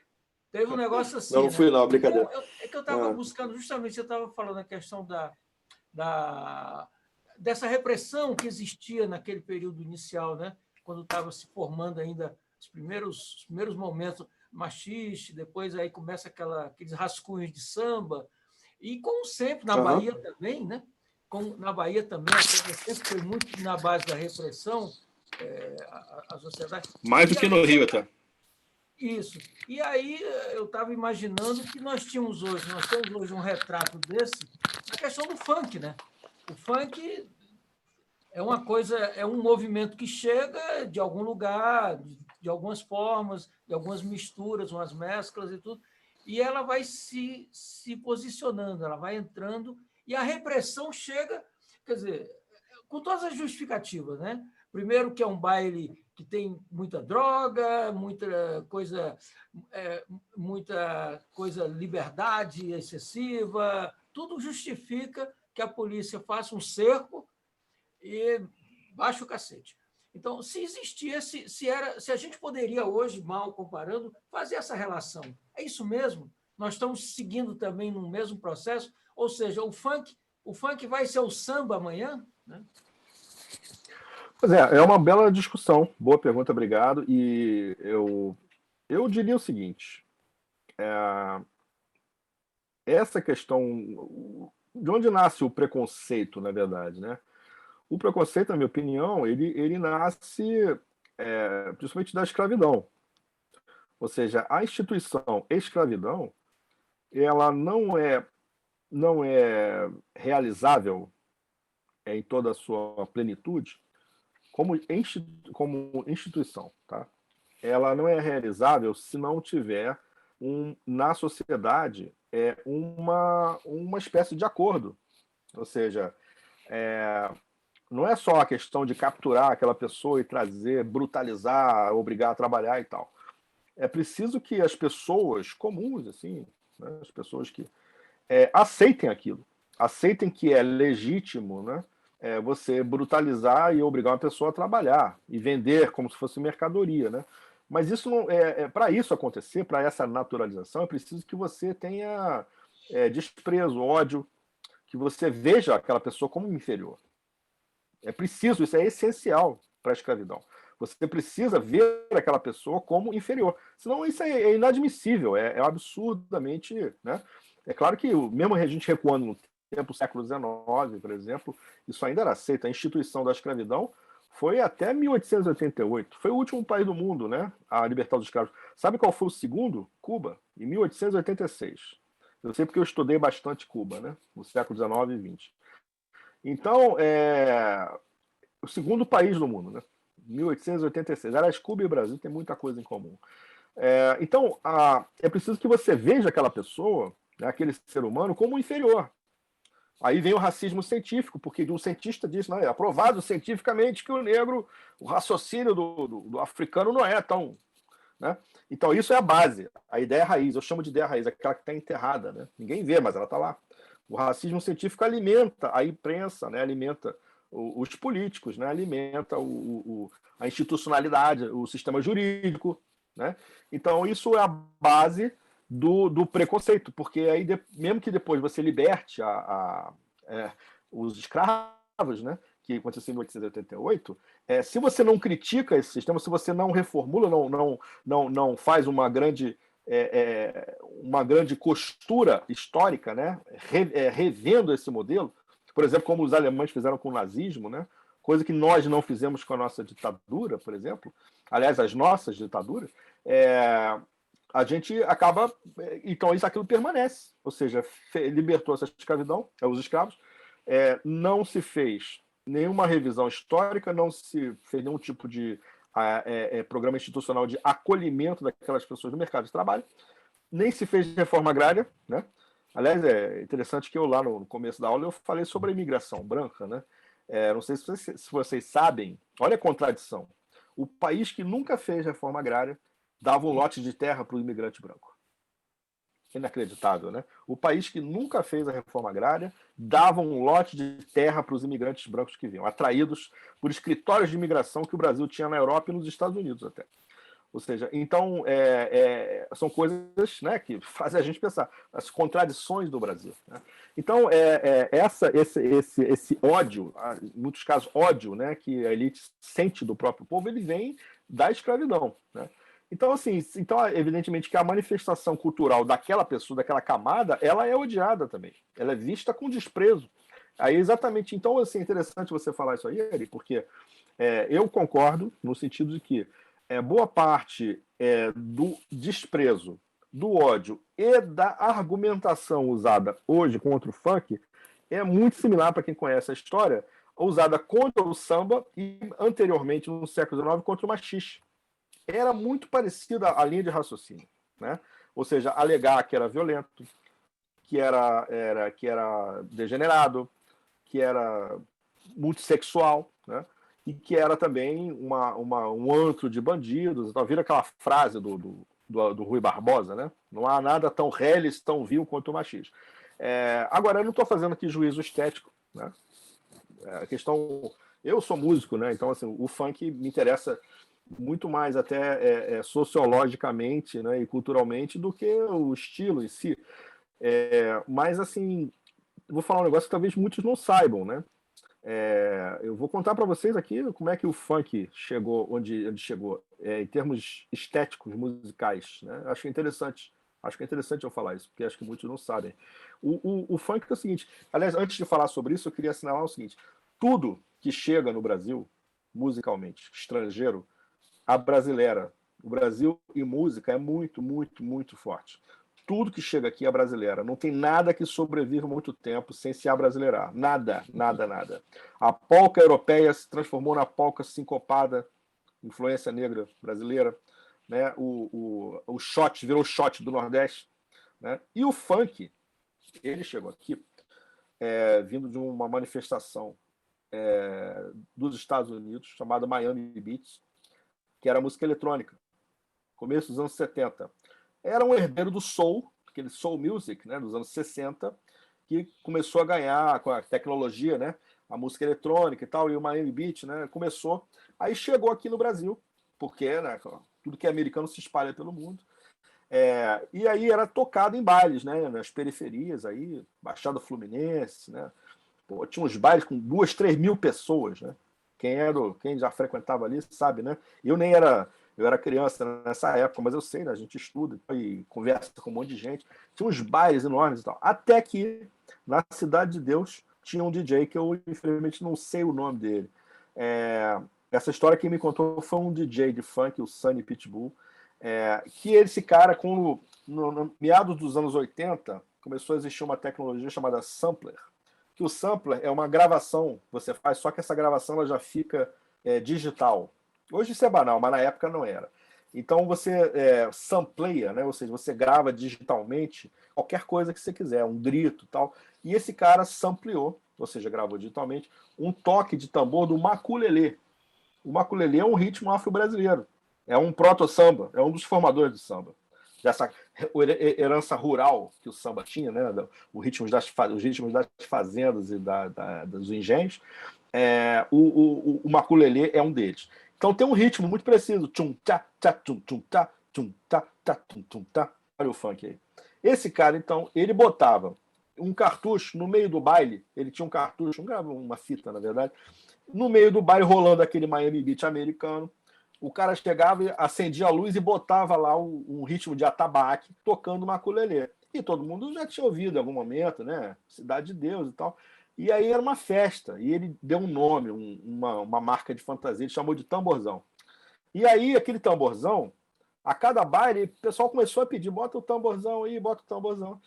Teve um negócio assim, Não, né? não fui, não, brincadeira. É que eu estava buscando, justamente, você estava falando a questão dessa repressão que existia naquele período inicial, né? Quando estava se formando ainda os primeiros momentos machiste, depois aí começa aqueles rascunhos de samba, e como sempre, na Bahia também, né? Na Bahia também, a coisa sempre foi muito na base da repressão, a sociedade. Mais do que no Rio, até. Isso. E aí eu estava imaginando que nós temos hoje um retrato desse na questão do funk, né? O funk é uma coisa, é um movimento que chega de algum lugar, de algumas formas, de algumas misturas, umas mesclas e tudo, e ela vai se posicionando, ela vai entrando, e a repressão chega, quer dizer, com todas as justificativas, né? Primeiro que é um baile que tem muita droga, muita coisa, liberdade excessiva, tudo justifica que a polícia faça um cerco e baixa o cacete. Então, se existia, se a gente poderia hoje, mal comparando, fazer essa relação. É isso mesmo? Nós estamos seguindo também no mesmo processo, ou seja, o funk vai ser o samba amanhã, né? Pois é uma bela discussão. Boa pergunta, obrigado. E eu diria o seguinte: essa questão, de onde nasce o preconceito, na verdade, né? O preconceito, na minha opinião, ele nasce principalmente da escravidão. Ou seja, a instituição escravidão, ela não é realizável em toda a sua plenitude como instituição, tá? Ela não é realizável se não tiver na sociedade uma espécie de acordo. Ou seja, não é só a questão de capturar aquela pessoa e trazer, brutalizar, obrigar a trabalhar e tal. É preciso que as pessoas comuns, assim, né, as pessoas que aceitem aquilo, aceitem que é legítimo, né, você brutalizar e obrigar uma pessoa a trabalhar e vender como se fosse mercadoria, né? Mas isso não para isso acontecer, para essa naturalização, é preciso que você tenha desprezo, ódio, que você veja aquela pessoa como inferior. É preciso, isso é essencial para a escravidão. Você precisa ver aquela pessoa como inferior. Senão isso é inadmissível, é absurdamente, né? É claro que, mesmo a gente recuando no tempo, século XIX, por exemplo, isso ainda era aceito. A instituição da escravidão foi até 1888. Foi o último país do mundo, né, a libertar os escravos. Sabe qual foi o segundo? Cuba, em 1886. Eu sei porque eu estudei bastante Cuba, né, no século XIX e XX. Então, o segundo país do mundo, né? 1886. Aliás, Cuba e o Brasil têm muita coisa em comum. Então, é preciso que você veja aquela pessoa, né, aquele ser humano, como inferior. Aí vem o racismo científico, porque um cientista diz, não, é aprovado cientificamente que o raciocínio do africano não é tão... Né? Então, isso é a base, a ideia raiz. Eu chamo de ideia raiz, aquela que está enterrada. Né? Ninguém vê, mas ela está lá. O racismo científico alimenta a imprensa, né? Alimenta os políticos, né? Alimenta a institucionalidade, o sistema jurídico. Né? Então, isso é a base do preconceito, porque aí, mesmo que depois você liberte os escravos, né? Que aconteceu em 1888, se você não critica esse sistema, se você não reformula, não faz uma grande costura histórica, né? Revendo esse modelo, por exemplo, como os alemães fizeram com o nazismo, né? Coisa que nós não fizemos com a nossa ditadura, por exemplo, aliás, as nossas ditaduras, a gente acaba... Então, aquilo permanece, ou seja, libertou essa escravidão, os escravos, não se fez nenhuma revisão histórica, não se fez nenhum tipo de programa institucional de acolhimento daquelas pessoas no mercado de trabalho, nem se fez reforma agrária, né? Aliás, é interessante que eu lá no começo da aula eu falei sobre a imigração branca, né? Não sei se vocês sabem, olha a contradição. O país que nunca fez reforma agrária dava um lote de terra para o imigrante branco. inacreditável, né? O país que nunca fez a reforma agrária dava um lote de terra para os imigrantes brancos que vinham, atraídos por escritórios de imigração que o Brasil tinha na Europa e nos Estados Unidos até. Ou seja, então, são coisas, né, que fazem a gente pensar, as contradições do Brasil. Né? Então, esse ódio, em muitos casos, ódio, né, que a elite sente do próprio povo, ele vem da escravidão. Né? Então, assim, evidentemente que a manifestação cultural daquela pessoa, daquela camada, ela é odiada também. Ela é vista com desprezo. Aí, exatamente. Então, assim, é interessante você falar isso aí, Eri, porque eu concordo no sentido de que boa parte do desprezo, do ódio e da argumentação usada hoje contra o funk é muito similar, para quem conhece a história, usada contra o samba e anteriormente, no século XIX, contra o machixe. Era muito parecida a linha de raciocínio. Né? Ou seja, alegar que era violento, que era degenerado, que era muito sexual, né? E que era também um antro de bandidos. Então, vira aquela frase do Rui Barbosa, né? Não há nada tão reles, tão vil quanto o machismo. Agora, eu não estou fazendo aqui juízo estético, né? A questão... Eu sou músico, né? Então, assim, o funk me interessa muito mais até sociologicamente, né, e culturalmente do que o estilo em si. Mas, assim, vou falar um negócio que talvez muitos não saibam, né? Eu vou contar para vocês aqui como é que o funk chegou onde chegou, em termos estéticos, musicais. Né? Acho interessante eu falar isso, porque acho que muitos não sabem. O funk é o seguinte, aliás, antes de falar sobre isso, eu queria assinalar o seguinte: tudo que chega no Brasil, musicalmente, estrangeiro, a brasileira. O Brasil em música é muito, muito, muito forte. Tudo que chega aqui é brasileira. Não tem nada que sobreviva muito tempo sem se abrasileirar. Nada, nada, nada. A polca europeia se transformou na polca sincopada, influência negra brasileira. Né? O shot virou shot do Nordeste. Né? E o funk, ele chegou aqui vindo de uma manifestação dos Estados Unidos, chamada Miami Beats, que era música eletrônica, começo dos anos 70. Era um herdeiro do soul, aquele soul music, né, dos anos 60, que começou a ganhar com a tecnologia, né, a música eletrônica e tal, e o Miami Beat, né, começou. Aí chegou aqui no Brasil, porque, né, tudo que é americano se espalha pelo mundo. E aí era tocado em bailes, né, nas periferias, aí, Baixada Fluminense, né, pô, tinha uns bailes com 2, 3 mil pessoas, né? Quem já frequentava ali sabe, né? Eu era criança nessa época, mas eu sei, né? A gente estuda e conversa com um monte de gente. Tinha uns bailes enormes e tal. Até que, na Cidade de Deus, tinha um DJ que eu, infelizmente, não sei o nome dele. Essa história que me contou foi um DJ de funk, o Sunny Pitbull, que esse cara, no meados dos anos 80, começou a existir uma tecnologia chamada sampler, que o sampler é uma gravação que você faz, só que essa gravação ela já fica digital. Hoje isso é banal, mas na época não era. Então você sampleia, né? Ou seja, você grava digitalmente qualquer coisa que você quiser, um grito e tal. E esse cara sampleou, ou seja, gravou digitalmente, um toque de tambor do maculelê. O maculelê é um ritmo afro-brasileiro. É um proto-samba, é um dos formadores do samba. Dessa herança rural que o samba tinha, né? Os ritmos das fazendas e dos engenhos, o maculelê é um deles. Então tem um ritmo muito preciso. Tchum, tchá, tchá, tchum, tchum, tchá, tchum, tá, tá, tchum, tchum, tá. Olha o funk aí. Esse cara, então, ele botava um cartucho no meio do baile, ele tinha um cartucho, uma fita, na verdade, no meio do baile rolando aquele Miami Beat americano. O cara chegava, acendia a luz e botava lá um ritmo de atabaque tocando maculelê. E todo mundo já tinha ouvido em algum momento, né? Cidade de Deus e tal. E aí era uma festa. E ele deu um nome, uma marca de fantasia, ele chamou de tamborzão. E aí, aquele tamborzão, a cada baile, o pessoal começou a pedir, bota o tamborzão aí, bota o tamborzão.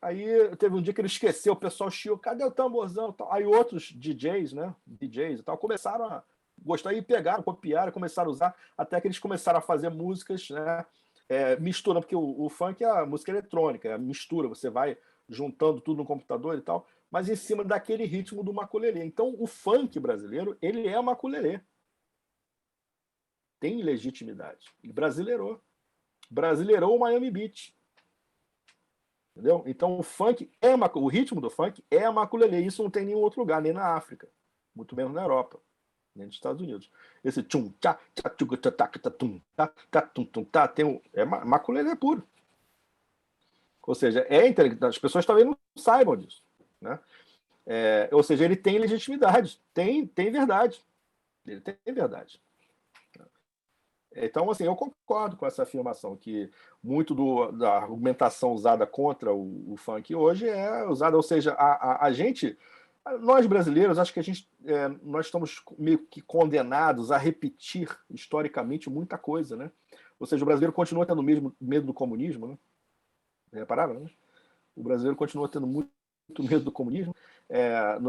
Aí teve um dia que ele esqueceu, o pessoal chiou, cadê o tamborzão? Aí outros DJs, né? DJs e tal, começaram a gostar e pegaram, copiaram, começaram a usar, até que eles começaram a fazer músicas, né? Misturando, porque o funk é a música eletrônica, é a mistura, você vai juntando tudo no computador e tal, mas em cima daquele ritmo do maculelê. Então, o funk brasileiro, ele é maculelê. Tem legitimidade. E brasileirou. Brasileirou o Miami Beach. Entendeu? Então o funk o ritmo do funk é a maculelê. Isso não tem em nenhum outro lugar, nem na África, muito menos na Europa, nem nos Estados Unidos. Esse tchum tchá tchá tchuga tchá tá tá tum tá tá tum tum tá é maculelê puro. Ou seja, as pessoas talvez não saibam disso, né? Ou seja, ele tem legitimidade, tem verdade. Ele tem verdade. Então, assim, eu concordo com essa afirmação, que muito da argumentação usada contra o funk hoje é usada, ou seja, a gente, nós brasileiros, acho que nós estamos meio que condenados a repetir historicamente muita coisa, né? Ou seja, o brasileiro continua tendo mesmo medo do comunismo, né? Repararam, né? O brasileiro continua tendo muito medo do comunismo,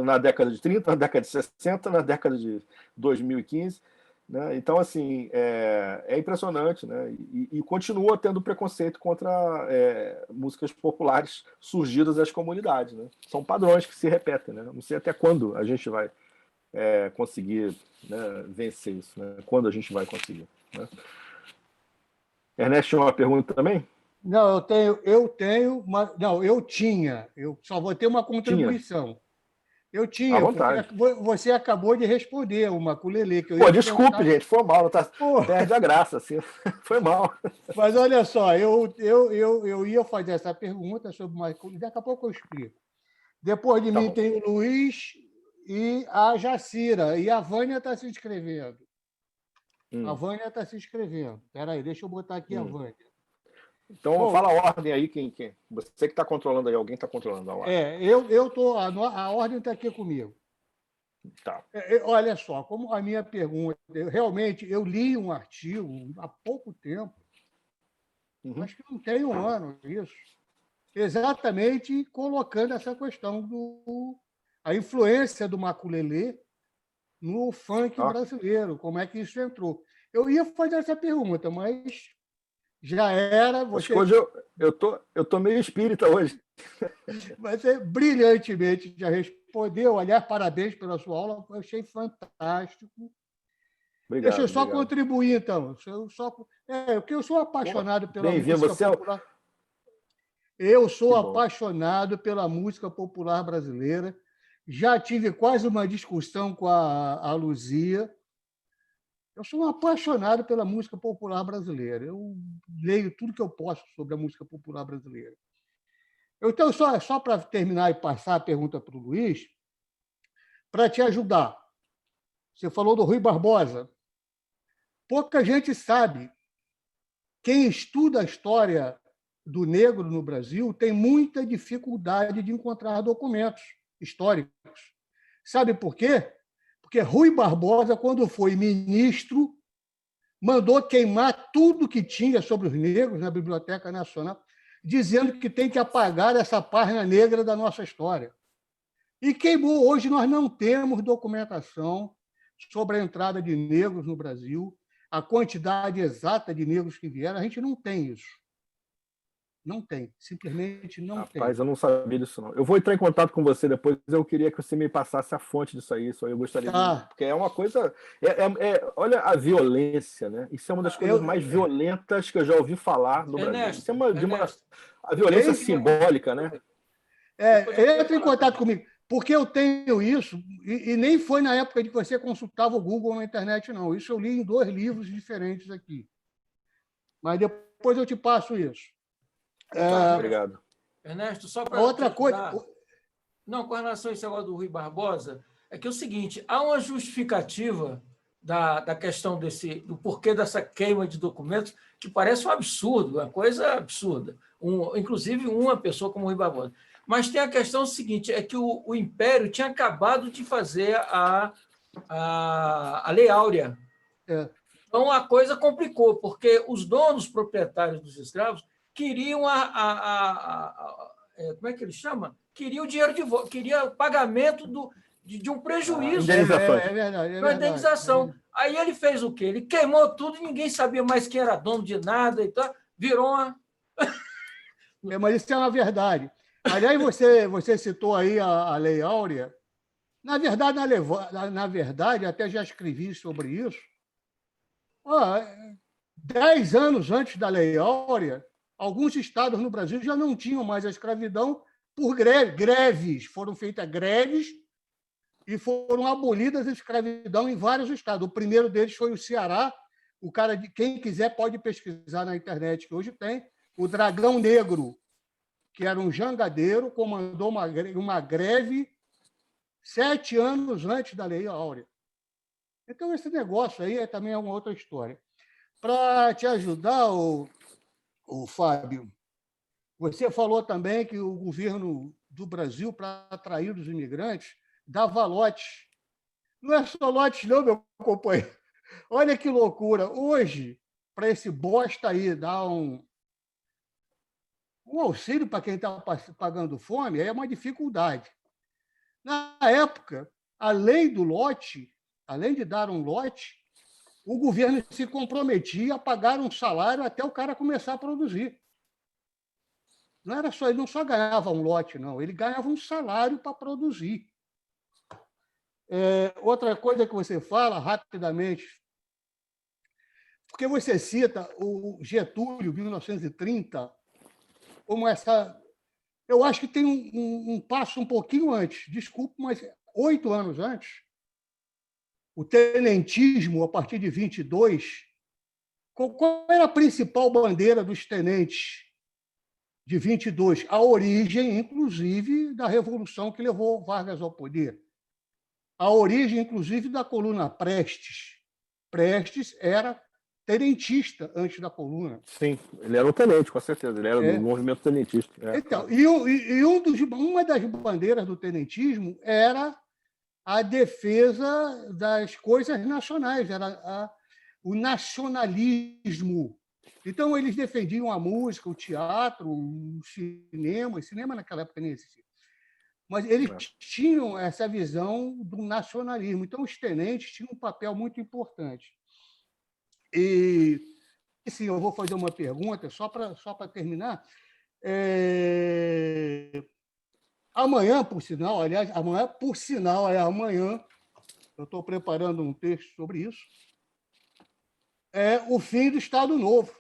na década de 30, na década de 60, na década de 2015, né? Então, assim, é impressionante, né? E continua tendo preconceito contra músicas populares surgidas das comunidades, né? São padrões que se repetem, né? Não sei até quando a gente vai conseguir, né, vencer isso, né? Quando a gente vai conseguir, né? Ernesto tinha uma pergunta também? Não, eu tenho, mas não, eu tinha. Eu só vou ter uma contribuição. Eu À tinha, vontade. porque você acabou de responder o maculelê que eu Pô, ia te desculpe, perguntar. gente, foi mal, tá? Pô, Perde a graça, assim. Foi mal. mas olha só, eu ia fazer essa pergunta sobre o maculelê, daqui a pouco eu explico. Depois de Tá mim bom. tem o Luiz e a Jacira, e a Vânia está se inscrevendo. A Vânia está se inscrevendo. Espera aí, deixa eu botar aqui a Vânia. Então, Bom, fala a ordem aí, quem? Você que está controlando aí, alguém está controlando a ordem. eu tô, a ordem está aqui comigo. Tá. Olha só, como a minha pergunta, realmente eu li um artigo há pouco tempo, acho que não tem um ano isso, exatamente colocando essa questão a influência do maculelê no funk brasileiro, como é que isso entrou. Eu ia fazer essa pergunta, mas já era. Acho que hoje eu tô meio espírita hoje. Você brilhantemente já respondeu. Aliás, parabéns pela sua aula, eu achei fantástico. Obrigado. Deixa eu só contribuir, então. Porque eu sou apaixonado pela música popular. Eu sou apaixonado pela música popular brasileira. Já tive quase uma discussão com a Luzia. Eu sou um apaixonado pela música popular brasileira. Eu leio tudo que eu posso sobre a música popular brasileira. Então, só para terminar e passar a pergunta para o Luiz, para te ajudar. Você falou do Rui Barbosa. Pouca gente sabe. Quem estuda a história do negro no Brasil tem muita dificuldade de encontrar documentos históricos. Sabe por quê? Porque Rui Barbosa, quando foi ministro, mandou queimar tudo que tinha sobre os negros na Biblioteca Nacional, dizendo que tem que apagar essa página negra da nossa história. E queimou. Hoje nós não temos documentação sobre a entrada de negros no Brasil, a quantidade exata de negros que vieram. A gente não tem isso. Não tem, simplesmente não tem. Rapaz, eu não sabia disso, não. Eu vou entrar em contato com você depois, eu queria que você me passasse a fonte disso aí, eu gostaria de... Porque é uma coisa... olha a violência, né? Isso é uma das coisas mais violentas que eu já ouvi falar no Brasil. Isso é a violência simbólica, né? Entre em contato comigo, porque eu tenho isso, e nem foi na época de que você consultava o Google na internet, não. Isso eu li em 2 livros diferentes aqui. Mas depois eu te passo isso. Obrigado. Ernesto, só para outra coisa. Não, com relação a esse negócio do Rui Barbosa, é que é o seguinte: há uma justificativa da questão do porquê dessa queima de documentos que parece um absurdo, uma coisa absurda. Inclusive uma pessoa como o Rui Barbosa. Mas tem a questão seguinte: é que o Império tinha acabado de fazer a Lei Áurea. Então a coisa complicou, porque os donos proprietários dos escravos queriam como é que ele chama? Queria o dinheiro de volta, queria o pagamento de um prejuízo. Indenizações. É verdade. Uma indenização. Aí ele fez o quê? Ele queimou tudo e ninguém sabia mais quem era dono de nada. Então, virou uma... Mas isso é uma verdade. Aliás, você citou aí a Lei Áurea. Na verdade, até já escrevi sobre isso. 10 anos antes da Lei Áurea, alguns estados no Brasil já não tinham mais a escravidão por greves. Foram feitas greves e foram abolidas a escravidão em vários estados. O primeiro deles foi o Ceará. Quem quiser pode pesquisar na internet, que hoje tem. O Dragão Negro, que era um jangadeiro, comandou uma greve 7 anos antes da Lei Áurea. Então, esse negócio aí também é uma outra história. Para te ajudar, o Fábio, você falou também que o governo do Brasil, para atrair os imigrantes, dava lotes. Não é só lotes, não, meu companheiro. Olha que loucura. Hoje, para esse bosta aí dar um auxílio para quem está pagando fome, é uma dificuldade. Na época, além do lote, além de dar um lote, o governo se comprometia a pagar um salário até o cara começar a produzir. Não era só, ele não só ganhava um lote, não, ele ganhava um salário para produzir. Outra coisa que você fala, rapidamente, porque você cita o Getúlio, 1930, como essa... Eu acho que tem um passo um pouquinho antes, desculpe, mas 8 anos antes, o tenentismo, a partir de 22, qual era a principal bandeira dos tenentes de 22? A origem, inclusive, da revolução que levou Vargas ao poder. A origem, inclusive, da coluna Prestes. Prestes era tenentista antes da coluna. Sim, ele era um tenente, com certeza. Ele era do movimento tenentista. Então, uma das bandeiras do tenentismo era a defesa das coisas nacionais, era o nacionalismo. Então, eles defendiam a música, o teatro, o cinema. O cinema, naquela época, nem existia. Mas eles tinham essa visão do nacionalismo. Então, os tenentes tinham um papel muito importante. E, sim, eu vou fazer uma pergunta, só para terminar. Amanhã, por sinal, eu estou preparando um texto sobre isso, é o fim do Estado Novo.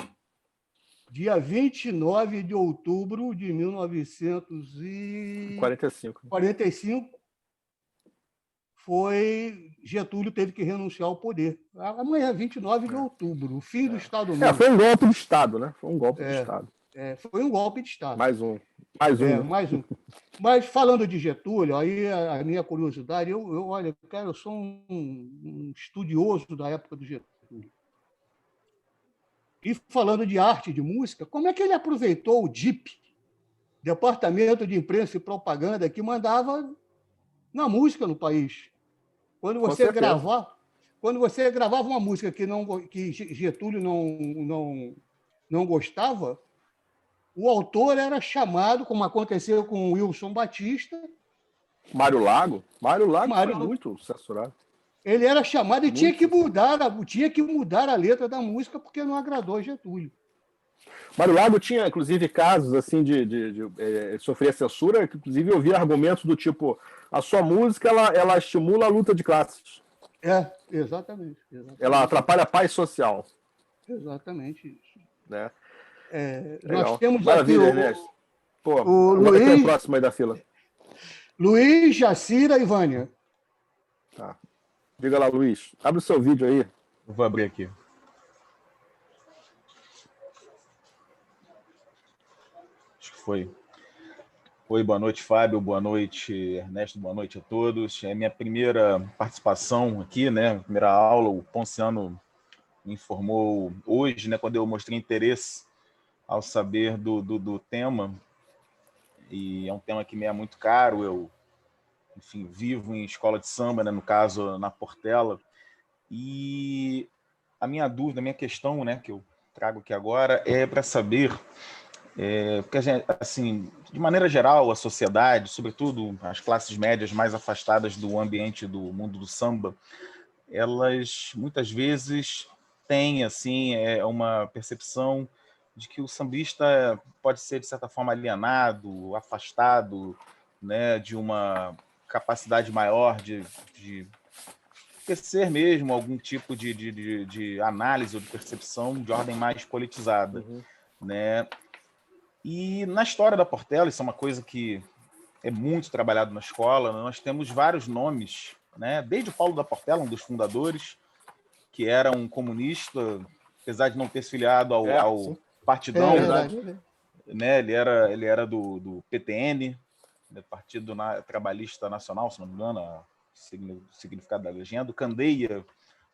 Dia 29 de outubro de 1945, Getúlio teve que renunciar ao poder. Amanhã, 29 de outubro, o fim do Estado Novo. Foi um golpe de Estado, né? Foi um golpe de Estado. Foi um golpe de Estado. Mais um. Mais um. Mas, falando de Getúlio, aí a minha curiosidade, olha, cara, eu sou um estudioso da época do Getúlio. E falando de arte, de música, como é que ele aproveitou o DIP, Departamento de Imprensa e Propaganda, que mandava na música no país? Quando você gravava uma música que Getúlio não gostava, o autor era chamado, como aconteceu com o Wilson Batista. Mário Lago foi muito censurado. Ele era chamado e tinha que mudar a letra da música porque não agradou a Getúlio. Mário Lago tinha, inclusive, casos assim de sofrer censura, que inclusive eu vi argumentos do tipo: a sua música ela estimula a luta de classes. Exatamente. Ela atrapalha a paz social. Exatamente isso. Né? Nós temos Maravilha, aqui Ernesto. o Luiz... Luiz... Quem é o próximo aí da fila? Luiz, Jacira e Vânia. Tá. Diga lá, Luiz. Abre o seu vídeo aí. Eu vou abrir aqui. Acho que foi. Oi, boa noite, Fábio. Boa noite, Ernesto. Boa noite a todos. É minha primeira participação aqui, né? Primeira aula. O Ponciano me informou hoje, né? Quando eu mostrei interesse ao saber do tema. E é um tema que me é muito caro. Eu, enfim, vivo em escola de samba, né? No caso, na Portela. E a minha dúvida, a minha questão, né? Que eu trago aqui agora é para saber... porque, assim, de maneira geral, a sociedade, sobretudo as classes médias mais afastadas do ambiente do mundo do samba, elas muitas vezes têm assim, uma percepção de que o sambista pode ser, de certa forma, alienado, afastado, né, de uma capacidade maior de tecer mesmo algum tipo de análise ou de percepção de ordem mais politizada. Né? E na história da Portela, isso é uma coisa que é muito trabalhado na escola, nós temos vários nomes, né? Desde o Paulo da Portela, um dos fundadores, que era um comunista, apesar de não ter se filiado ao Partidão, né? Ele era do PTN, do Partido Trabalhista Nacional, se não me engano, o significado da legenda. O Candeia,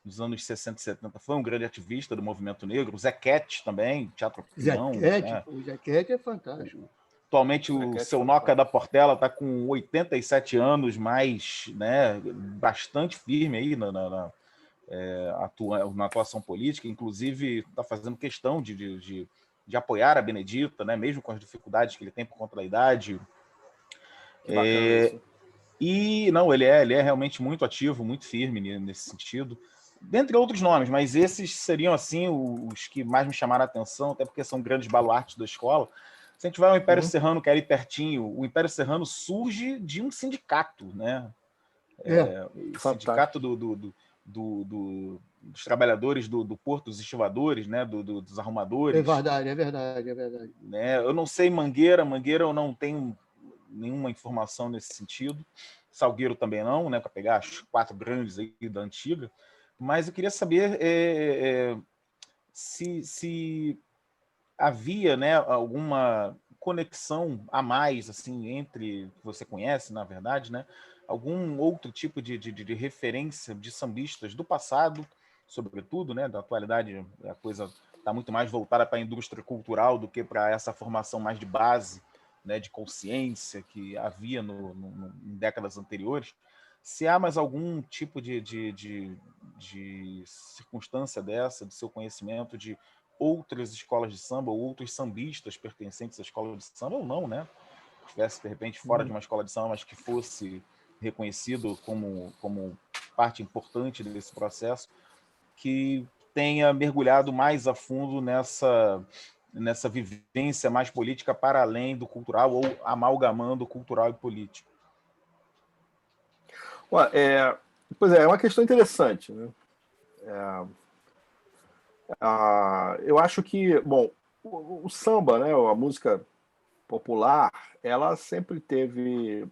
nos anos 60 e 70, foi um grande ativista do movimento negro. O Zequete também, Teatro Opinião. Né? O Zequete é fantástico. Atualmente, o seu Noca da Portela está com 87 anos, mas, né, bastante firme aí na atuação política. Inclusive, está fazendo questão de apoiar a Benedita, né, mesmo com as dificuldades que ele tem por conta da idade. E não, ele é realmente muito ativo, muito firme nesse sentido. Dentre outros nomes, mas esses seriam assim os que mais me chamaram a atenção, até porque são grandes baluartes da escola. Se a gente vai ao Império Serrano, que é ali pertinho, o Império Serrano surge de um sindicato, né? O sindicato dos trabalhadores do porto, dos estivadores, né? Dos arrumadores. É verdade. Né? Eu não sei Mangueira eu não tenho nenhuma informação nesse sentido. Salgueiro também não, né? Para pegar as 4 grandes aí da antiga. Mas eu queria saber se havia, né, alguma conexão a mais, assim, entre que você conhece, na verdade, né, algum outro tipo de referência de sambistas do passado, sobretudo, né, da atualidade, a coisa está muito mais voltada para a indústria cultural do que para essa formação mais de base, né, de consciência que havia em décadas anteriores. Se há mais algum tipo de circunstância dessa, do seu conhecimento de outras escolas de samba ou outros sambistas pertencentes à escola de samba ou não, né? Que estivesse, de repente, fora de uma escola de samba, mas que fosse reconhecido como parte importante desse processo, que tenha mergulhado mais a fundo nessa vivência mais política para além do cultural ou amalgamando cultural e político. Pois é uma questão interessante, né? Eu acho que, bom, o samba, né, a música popular, ela sempre teve.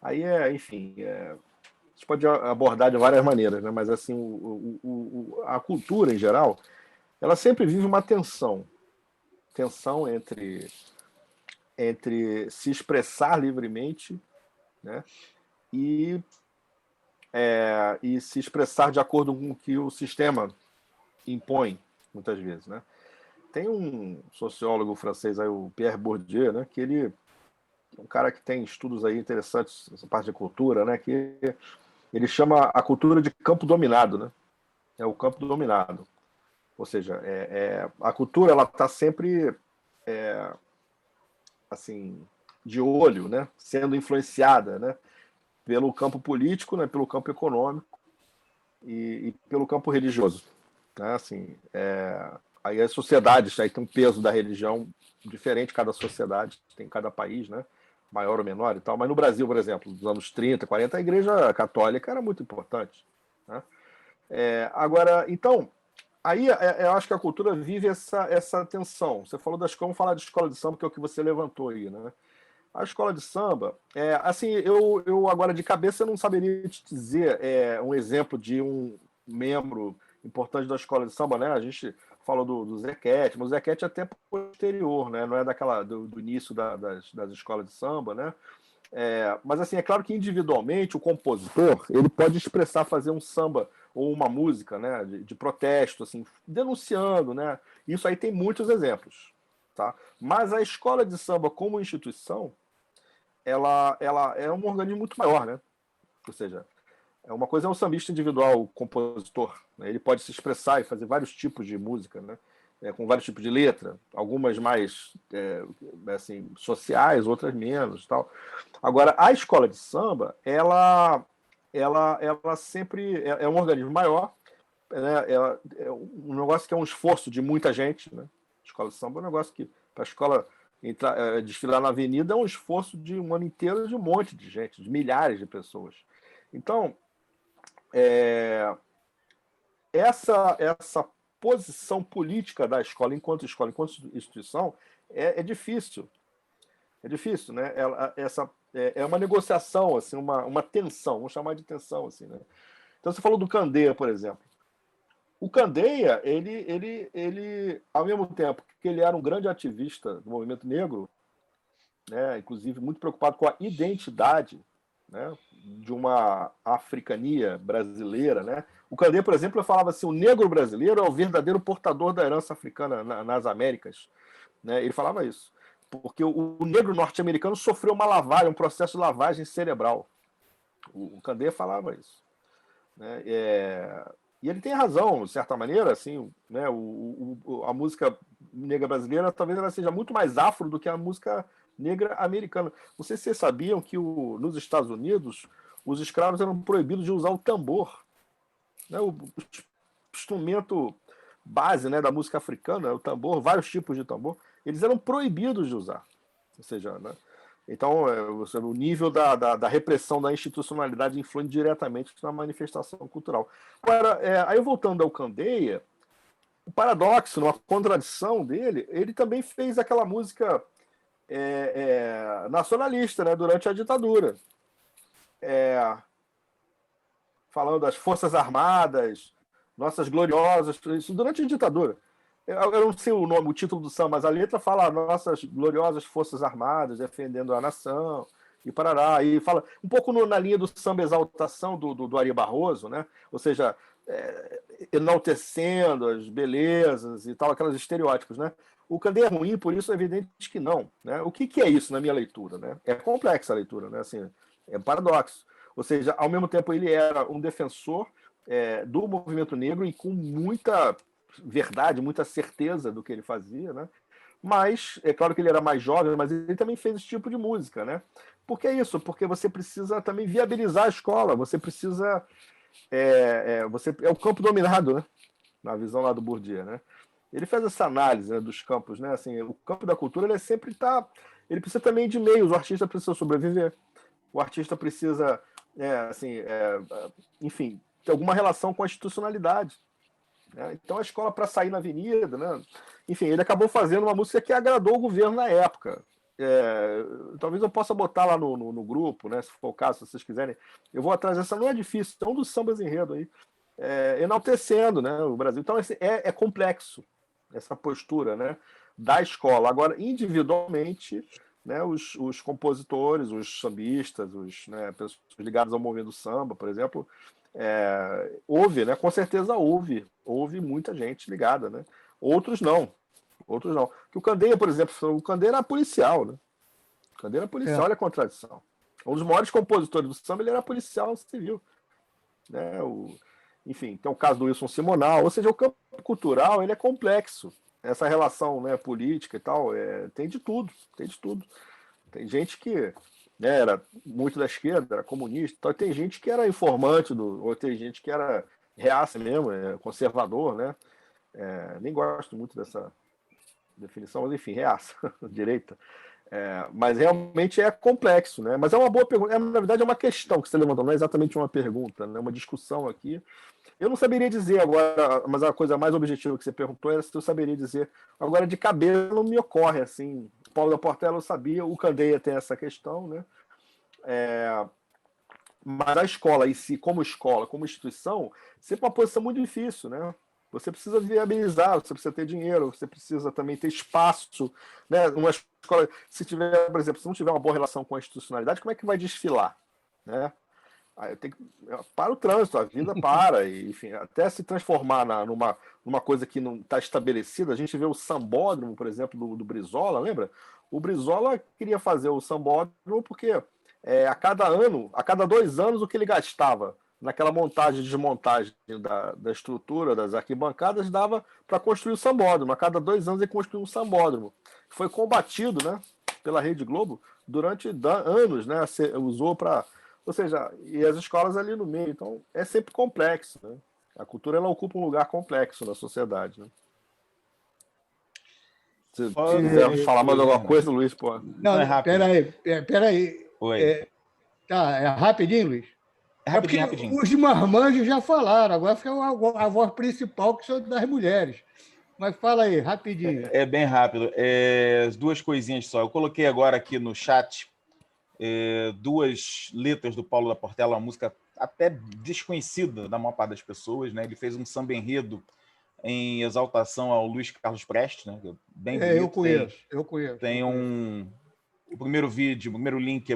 Aí enfim, a gente pode abordar de várias maneiras, né? Mas assim, a cultura em geral, ela sempre vive uma tensão entre se expressar livremente, né, e se expressar de acordo com o que o sistema impõe, muitas vezes, né? Tem um sociólogo francês aí, o Pierre Bourdieu, né, que ele é um cara que tem estudos aí interessantes nessa parte de cultura, né, que ele chama a cultura de campo dominado, né? É o campo dominado. Ou seja, a cultura ela está sempre assim, de olho, né, sendo influenciada, né, pelo campo político, né, pelo campo econômico e pelo campo religioso. Né? Assim, aí as sociedades, aí tem um peso da religião diferente, cada sociedade, tem cada país, né, maior ou menor e tal. Mas no Brasil, por exemplo, nos anos 30, 40, a Igreja Católica era muito importante. Né? Agora, então, aí eu acho que a cultura vive essa tensão. Você falou vamos falar de escola de samba, que é o que você levantou aí, né? A escola de samba, assim, eu agora de cabeça eu não saberia te dizer um exemplo de um membro importante da escola de samba, né? A gente falou do Zequete, mas o Zequete é até posterior, né? Não é do início das escolas de samba, né? Mas assim, é claro que individualmente o compositor ele pode expressar, fazer um samba ou uma música, né, de protesto, assim, denunciando, né? Isso aí tem muitos exemplos, tá? Mas a escola de samba como instituição, ela é um organismo muito maior, né? Ou seja, uma coisa é um sambista individual, o compositor, né? Ele pode se expressar e fazer vários tipos de música, né? Com vários tipos de letra, algumas mais assim, sociais, outras menos, tal. Agora, a escola de samba, ela sempre é um organismo maior, né? É um negócio que é um esforço de muita gente, né? A escola de samba é um negócio que, para a escola desfilar na avenida, é um esforço de um ano inteiro de um monte de gente, de milhares de pessoas. Então, essa posição política da escola enquanto instituição, é difícil. É difícil, né? É uma negociação, assim, uma tensão, vamos chamar de tensão, assim, né? Então, você falou do Candeia, por exemplo. O Candeia, ele, ao mesmo tempo que ele era um grande ativista do movimento negro, né, inclusive muito preocupado com a identidade, né, de uma africania brasileira, né? O Candeia, por exemplo, falava assim: o negro brasileiro é o verdadeiro portador da herança africana nas Américas, né? Ele falava isso, porque o negro norte-americano sofreu uma lavagem, um processo de lavagem cerebral. O Candeia falava isso, né? E ele tem razão, de certa maneira, assim, né? A música negra brasileira talvez ela seja muito mais afro do que a música negra americana. Não sei se vocês sabiam que nos Estados Unidos os escravos eram proibidos de usar o tambor, né? O instrumento base, né, da música africana, o tambor, vários tipos de tambor, eles eram proibidos de usar. Ou seja, né? Então, o nível da repressão da institucionalidade influi diretamente na manifestação cultural. Agora, aí voltando ao Candeia, o paradoxo, uma contradição dele, ele também fez aquela música nacionalista, né, durante a ditadura. Falando das Forças Armadas, nossas gloriosas, isso durante a ditadura. Eu não sei o título do samba, mas a letra fala nossas gloriosas Forças Armadas defendendo a nação, e parará. E fala um pouco na linha do samba exaltação do Ari Barroso, né? Ou seja, enaltecendo as belezas e tal, aqueles estereótipos, né? O Candeia é ruim, por isso é evidente que não, né? O que é isso na minha leitura, né? É complexa a leitura, né? Assim, é um paradoxo. Ou seja, ao mesmo tempo ele era um defensor do movimento negro e com muita verdade, muita certeza do que ele fazia, né? Mas é claro que ele era mais jovem, mas ele também fez esse tipo de música, né? Por que isso? Porque você precisa também viabilizar a escola, você precisa você é o campo dominado, né? Na visão lá do Bourdieu, né? Ele fez essa análise, né, dos campos, né? Assim, o campo da cultura ele sempre ele precisa também de meios, o artista precisa sobreviver, o artista precisa enfim, ter alguma relação com a institucionalidade. Então a escola, para sair na avenida, né? Enfim, ele acabou fazendo uma música que agradou o governo na época. Talvez eu possa botar lá no grupo, né? Se for o caso, se vocês quiserem. Eu vou atrás dessa, não é difícil, é um dos sambas enredo aí, enaltecendo, né, o Brasil. Então é complexo essa postura, né, da escola. Agora, individualmente, né, os compositores, os sambistas, né, pessoas ligadas ao movimento do samba, por exemplo, houve, né? Com certeza houve muita gente ligada, né? Outros não. Que o Candeia, por exemplo, o Candeia era policial, né? O Candeia era policial, olha a contradição. Um dos maiores compositores do samba, ele era policial civil, né? Enfim, tem o caso do Wilson Simonal, ou seja, o campo cultural, ele é complexo. Essa relação, né, política e tal, tem de tudo. Tem gente que era muito da esquerda, era comunista, então tem gente que era informante, ou tem gente que era reaça mesmo, conservador, né? Nem gosto muito dessa definição, mas enfim, reaça, direita. Mas realmente é complexo, né? Mas é uma boa pergunta, na verdade é uma questão que você levantou, não é exatamente uma pergunta, né? Uma discussão aqui. Eu não saberia dizer agora, mas a coisa mais objetiva que você perguntou era se eu saberia dizer. Agora, de cabeça, não me ocorre, assim. Paulo da Portela eu sabia, o Candeia tem essa questão, né? Mas a escola em si, como instituição, sempre uma posição muito difícil, né? Você precisa viabilizar, você precisa ter dinheiro, você precisa também ter espaço, né? Uma escola, se tiver, por exemplo, se não tiver uma boa relação com a institucionalidade, como é que vai desfilar, né? Aí para o trânsito, a vida para, e, enfim, até se transformar numa coisa que não está estabelecida. A gente vê o sambódromo, por exemplo, do Brizola, lembra? O Brizola queria fazer o sambódromo porque a cada 2 anos, o que ele gastava naquela montagem e desmontagem da estrutura, das arquibancadas, dava para construir o sambódromo. A cada 2 anos ele construiu um sambódromo. Foi combatido, né, pela Rede Globo durante anos, né? Usou para... Ou seja, e as escolas ali no meio. Então, é sempre complexo, né? A cultura, ela ocupa um lugar complexo na sociedade, né? Se quiser falar mais alguma coisa, Luiz, pô. Não, peraí. Oi. Tá, rapidinho, Luiz. Rapidinho. Os marmanjos já falaram, agora fica a voz principal, que são das mulheres. Mas fala aí, rapidinho. É bem rápido. Duas coisinhas só. Eu coloquei agora aqui no chat duas letras do Paulo da Portela, uma música até desconhecida da maior parte das pessoas, né? Ele fez um samba enredo em exaltação ao Luiz Carlos Prestes, né? Bem bonito. Eu conheço. Tem o primeiro vídeo, o primeiro link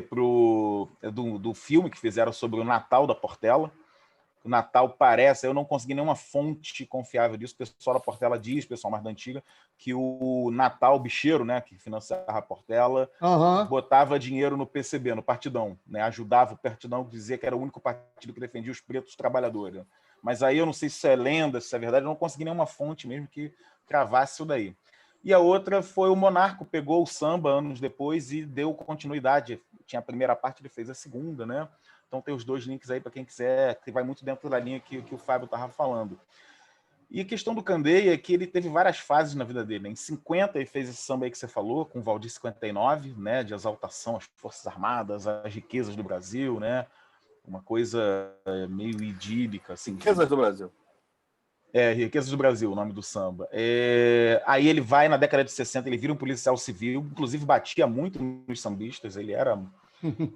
do filme que fizeram sobre o Natal da Portela. O Natal parece, eu não consegui nenhuma fonte confiável disso, o pessoal da Portela diz, o pessoal mais da antiga, que o Natal bicheiro, né, que financiava a Portela, botava dinheiro no PCB, no Partidão, né, ajudava o Partidão, dizia que era o único partido que defendia os pretos trabalhadores. Né? Mas aí eu não sei se isso é lenda, se isso é verdade, eu não consegui nenhuma fonte mesmo que cravasse isso daí. E a outra foi o Monarco, pegou o samba anos depois e deu continuidade. Tinha a primeira parte, ele fez a segunda, né? Então tem os dois links aí para quem quiser, que vai muito dentro da linha que o Fábio estava falando. E a questão do Candeia é que ele teve várias fases na vida dele. Em 50 ele fez esse samba aí que você falou, com o Valdir 59, né, de exaltação às Forças Armadas, às riquezas do Brasil, né? Uma coisa meio idílica. Assim, Riquezas do Brasil. Riquezas do Brasil, o nome do samba. Aí ele vai, na década de 60, ele vira um policial civil, inclusive batia muito nos sambistas, ele era...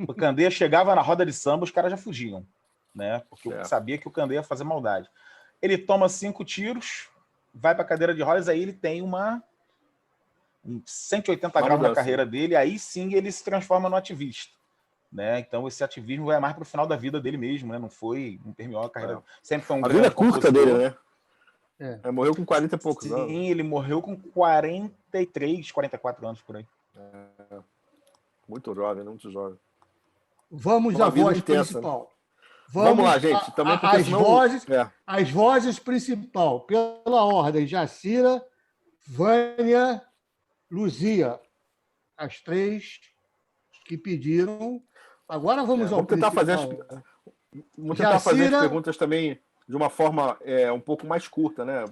O Candeia chegava na roda de samba, os caras já fugiam, né? Porque eu sabia que o Candeia ia fazer maldade. Ele toma 5 tiros, vai para a cadeira de rodas, aí ele tem um 180 graus na carreira dele, aí sim ele se transforma no ativista. Né? Então esse ativismo vai mais para o final da vida dele mesmo, né? Não terminou a carreira. Sempre foi um grande curta dele, né? Ele morreu com 40 e poucos anos. Sim, ele morreu com 43, 44 anos por aí. Muito jovem, muito jovem. Vamos à voz principal. Vamos lá, gente. Também porque as vozes principal, pela ordem, Jacira, Vânia, Luzia. As 3 que pediram. Agora vamos ao principal. Vamos tentar fazer as perguntas também de uma forma um pouco mais curta, né?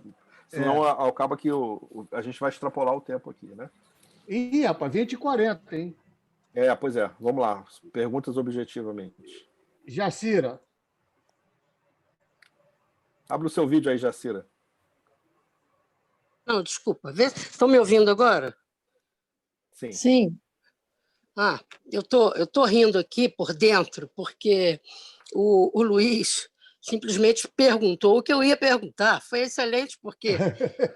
Senão acaba que a gente vai extrapolar o tempo aqui, né? Ih, rapaz, 20h40, hein? Pois é. Vamos lá. Perguntas objetivamente. Jacira. Abre o seu vídeo aí, Jacira. Não, desculpa. Estão me ouvindo agora? Sim. Sim. Eu tô rindo aqui por dentro, porque o Luiz simplesmente perguntou o que eu ia perguntar. Foi excelente, porque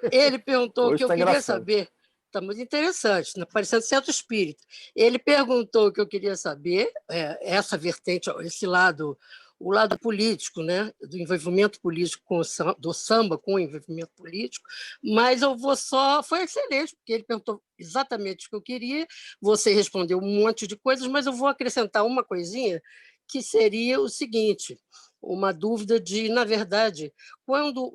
ele perguntou o que eu queria saber. Está muito interessante, parecendo centro espírita. Ele perguntou o que eu queria saber, essa vertente, esse lado, o lado político, né, do envolvimento político do samba com o envolvimento político, mas eu vou só... Foi excelente, porque ele perguntou exatamente o que eu queria, você respondeu um monte de coisas, mas eu vou acrescentar uma coisinha, que seria o seguinte, uma dúvida de, na verdade, quando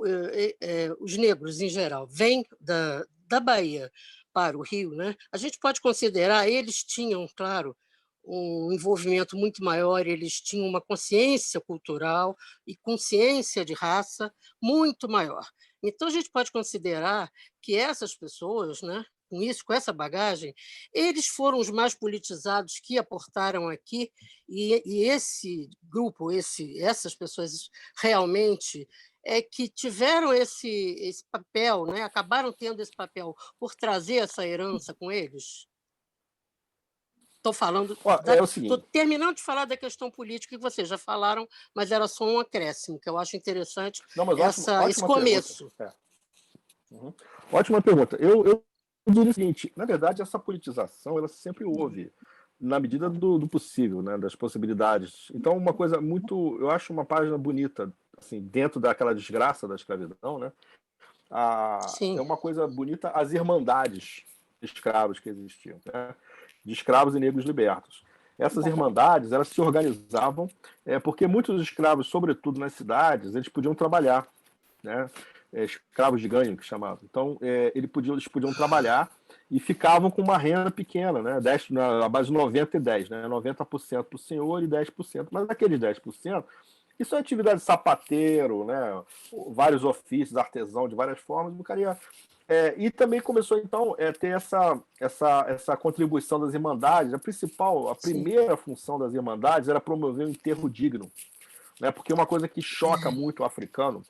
os negros, em geral, vêm da Bahia para o Rio, né? A gente pode considerar, eles tinham, claro, um envolvimento muito maior, eles tinham uma consciência cultural e consciência de raça muito maior. Então, a gente pode considerar que essas pessoas, né, com essa bagagem, eles foram os mais politizados que aportaram aqui, e esse grupo, essas pessoas realmente que tiveram esse papel, né? Acabaram tendo esse papel por trazer essa herança com eles? Estou falando... Estou terminando de falar da questão política que vocês já falaram, mas era só um acréscimo, que eu acho interessante esse começo. Ótima pergunta. Eu diria o seguinte, na verdade, essa politização ela sempre houve, na medida do possível, né, das possibilidades. Então, uma coisa muito... Eu acho uma página bonita, assim, dentro daquela desgraça da escravidão, né? É uma coisa bonita as irmandades de escravos que existiam, né? De escravos e negros libertos. Essas irmandades, elas se organizavam porque muitos escravos, sobretudo nas cidades, eles podiam trabalhar, né? Escravos de ganho, que chamavam. Então, eles podiam trabalhar e ficavam com uma renda pequena, né? Na base de 90 e 10, né? 90% para o senhor e 10%. Mas aqueles 10%, isso é atividade de sapateiro, né? Vários ofícios, artesão de várias formas, o cara ia... e também começou, então, a ter essa contribuição das irmandades. A primeira função das irmandades era promover um enterro digno, né? Porque uma coisa que choca muito o africano,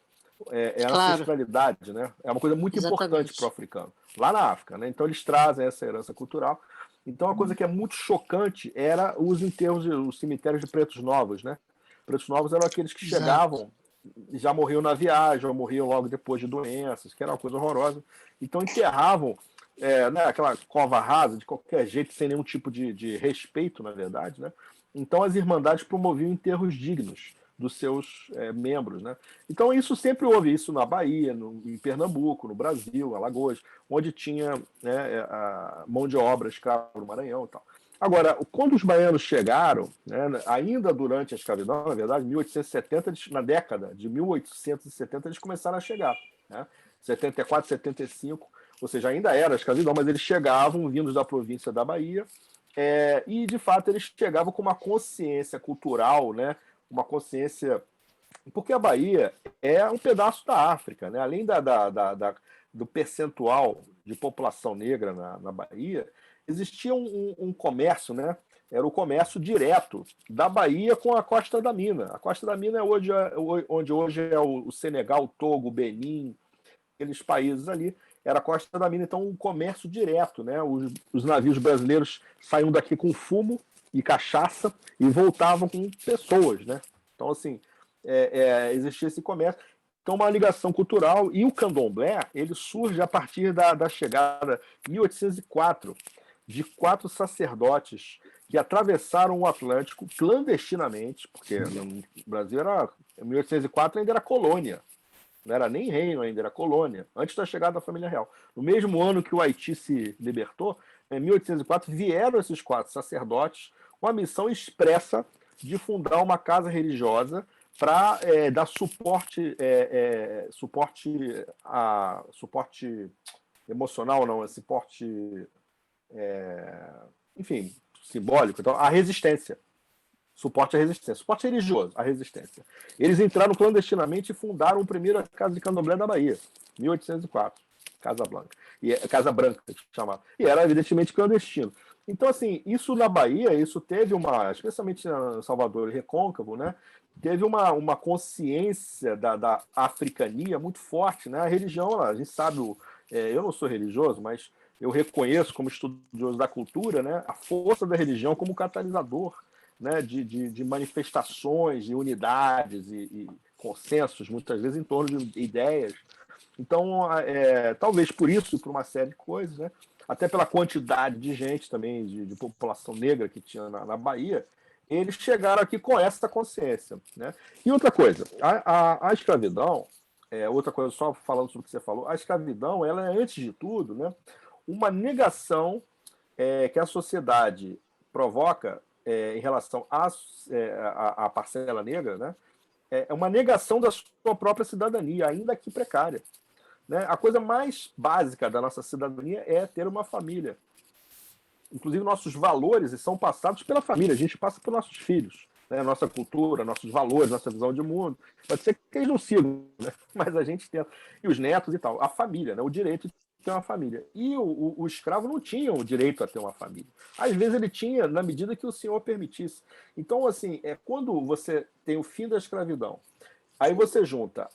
é a ancestralidade, né? É uma coisa muito importante para o africano, lá na África, né? Então eles trazem essa herança cultural. Então uma coisa que é muito chocante era os enterros, os cemitérios de pretos novos, né? Pretos novos eram aqueles que chegavam, já morriam na viagem, ou morriam logo depois de doenças, que era uma coisa horrorosa. Então enterravam né, aquela cova rasa, de qualquer jeito, sem nenhum tipo de respeito, na verdade, né? Então as irmandades promoviam enterros dignos dos seus membros, né? Então isso sempre houve, isso na Bahia, em Pernambuco, no Brasil, Alagoas, onde tinha, né, a mão de obra escrava no Maranhão e tal. Agora, quando os baianos chegaram, né, ainda durante a escravidão, na verdade, 1870, na década de 1870, eles começaram a chegar, né? 74, 75, ou seja, ainda era a escravidão, mas eles chegavam vindos da província da Bahia, e de fato eles chegavam com uma consciência cultural, né, uma consciência, porque a Bahia é um pedaço da África, né? Além do percentual de população negra na Bahia, existia um comércio, né? Era o comércio direto da Bahia com a Costa da Mina. A Costa da Mina é onde hoje é o Senegal, o Togo, o Benin, aqueles países ali, era a Costa da Mina, então um comércio direto, né? Os navios brasileiros saíam daqui com fumo e cachaça e voltavam com pessoas, né? Então, assim, existia esse comércio. Então, uma ligação cultural. E o candomblé, ele surge a partir da chegada, em 1804, de 4 sacerdotes que atravessaram o Atlântico clandestinamente, porque no Brasil em 1804 ainda era colônia, não era nem reino ainda, era colônia, antes da chegada da família real. No mesmo ano que o Haiti se libertou, em 1804, vieram esses 4 sacerdotes com a missão expressa de fundar uma casa religiosa para dar suporte emocional, não, suporte, enfim, simbólico, então, à resistência. Suporte à resistência. Suporte religioso, à resistência. Eles entraram clandestinamente e fundaram a primeira casa de candomblé da Bahia, 1804, Casa Branca, que chamava. E era evidentemente clandestino. Então, assim, isso na Bahia, isso teve especialmente em Salvador e Recôncavo, né, teve uma consciência da africania muito forte, né? A religião, a gente sabe, eu não sou religioso, mas eu reconheço como estudioso da cultura, né, a força da religião como catalisador, né, de manifestações, de unidades e consensos, muitas vezes em torno de ideias. Então, talvez por isso, por uma série de coisas, né, até pela quantidade de gente também, de população negra que tinha na Bahia, eles chegaram aqui com essa consciência, né? E outra coisa, a escravidão, outra coisa, só falando sobre o que você falou, a escravidão, ela é, antes de tudo, né, uma negação que a sociedade provoca em relação à parcela negra, né? É uma negação da sua própria cidadania, ainda que precária, né? A coisa mais básica da nossa cidadania é ter uma família. Inclusive, nossos valores são passados pela família, a gente passa por nossos filhos, né? Nossa cultura, nossos valores, nossa visão de mundo. Pode ser que eles não sigam, né? Mas a gente tenta. E os netos e tal. A família, né? O direito de ter uma família. E o escravo não tinha o direito a ter uma família. Às vezes ele tinha, na medida que o senhor permitisse. Então, assim, quando você tem o fim da escravidão, aí você junta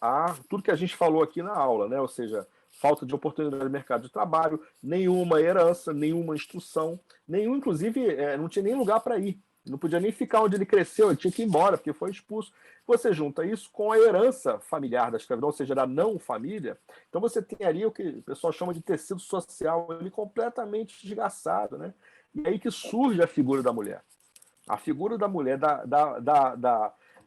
tudo que a gente falou aqui na aula, né? Ou seja, falta de oportunidade no mercado de trabalho, nenhuma herança, nenhuma instrução, inclusive, não tinha nem lugar para ir. Não podia nem ficar onde ele cresceu, ele tinha que ir embora, porque foi expulso. Você junta isso com a herança familiar da escravidão, ou seja, da não família, então você tem ali o que o pessoal chama de tecido social, ele completamente desgraçado, né? E aí que surge a figura da mulher. A figura da mulher,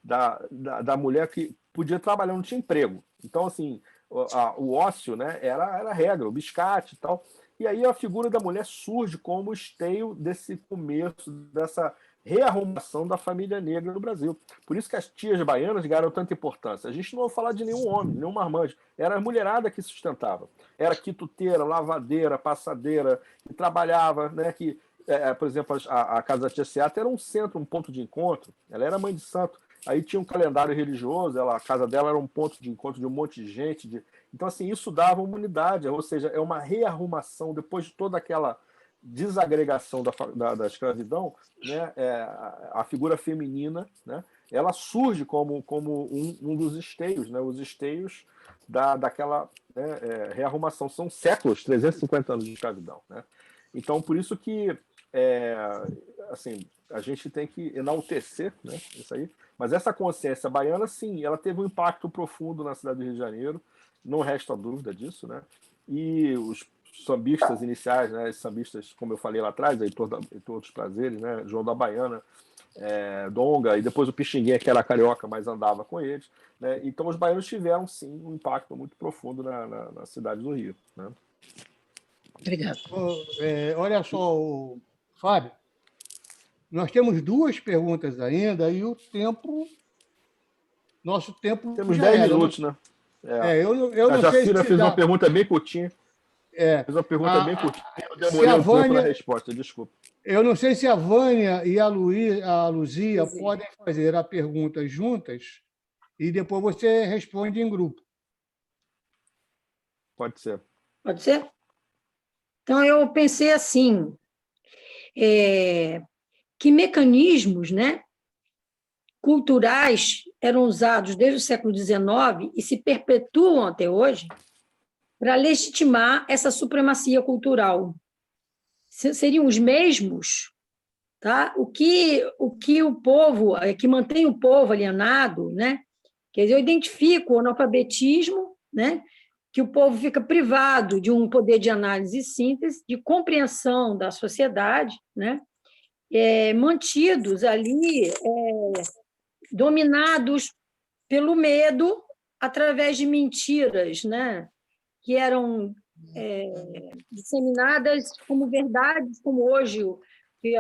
da mulher que podia trabalhar, não tinha emprego. Então, assim, o ócio, né, era a regra, o biscate e tal. E aí a figura da mulher surge como esteio desse começo, dessa rearrumação da família negra no Brasil. Por isso que as tias baianas ganharam tanta importância. A gente não vai falar de nenhum homem, nenhum marmanjo. Era a mulherada que sustentava. Era quituteira, lavadeira, passadeira, que trabalhava, né, que, por exemplo, a casa da tia Seata era um centro, um ponto de encontro. Ela era mãe de santo. Aí tinha um calendário religioso, a casa dela era um ponto de encontro de um monte de gente. Então, assim, isso dava uma unidade, ou seja, é uma rearrumação, depois de toda aquela desagregação da escravidão, né? A figura feminina, né? Ela surge como um dos esteios, né? Os esteios daquela, né, rearrumação. São séculos, 350 anos de escravidão, né? Então, por isso que assim, a gente tem que enaltecer, né, isso aí. Mas essa consciência baiana, sim, ela teve um impacto profundo na cidade do Rio de Janeiro, não resta dúvida disso, né? E os sambistas iniciais, né, os sambistas, como eu falei lá atrás, Heitor dos Prazeres, né, João da Baiana, Donga, e depois o Pixinguinha, que era carioca, mas andava com eles, né? Então os baianos tiveram, sim, um impacto muito profundo na cidade do Rio, né? Obrigado. Olha só, Fábio, nós temos 2 perguntas ainda e nosso tempo Temos já 10 era. minutos, né? Eu A não sei Jacira se fez dá. uma pergunta bem curtinha. Fez uma pergunta bem curtinha. Eu demorei um pouco na resposta, desculpa. Eu não sei se a Vânia e a Luzia podem fazer a pergunta juntas e depois você responde em grupo. Pode ser. Pode ser? Então, eu pensei assim, que mecanismos, né, culturais eram usados desde o século XIX e se perpetuam até hoje para legitimar essa supremacia cultural. Seriam os mesmos, tá? O que o povo, que mantém o povo alienado, né? Quer dizer, eu identifico o analfabetismo, né? Que o povo fica privado de um poder de análise e síntese, de compreensão da sociedade, né? Mantidos ali, dominados pelo medo, através de mentiras, né? Que eram disseminadas como verdades, como hoje, o que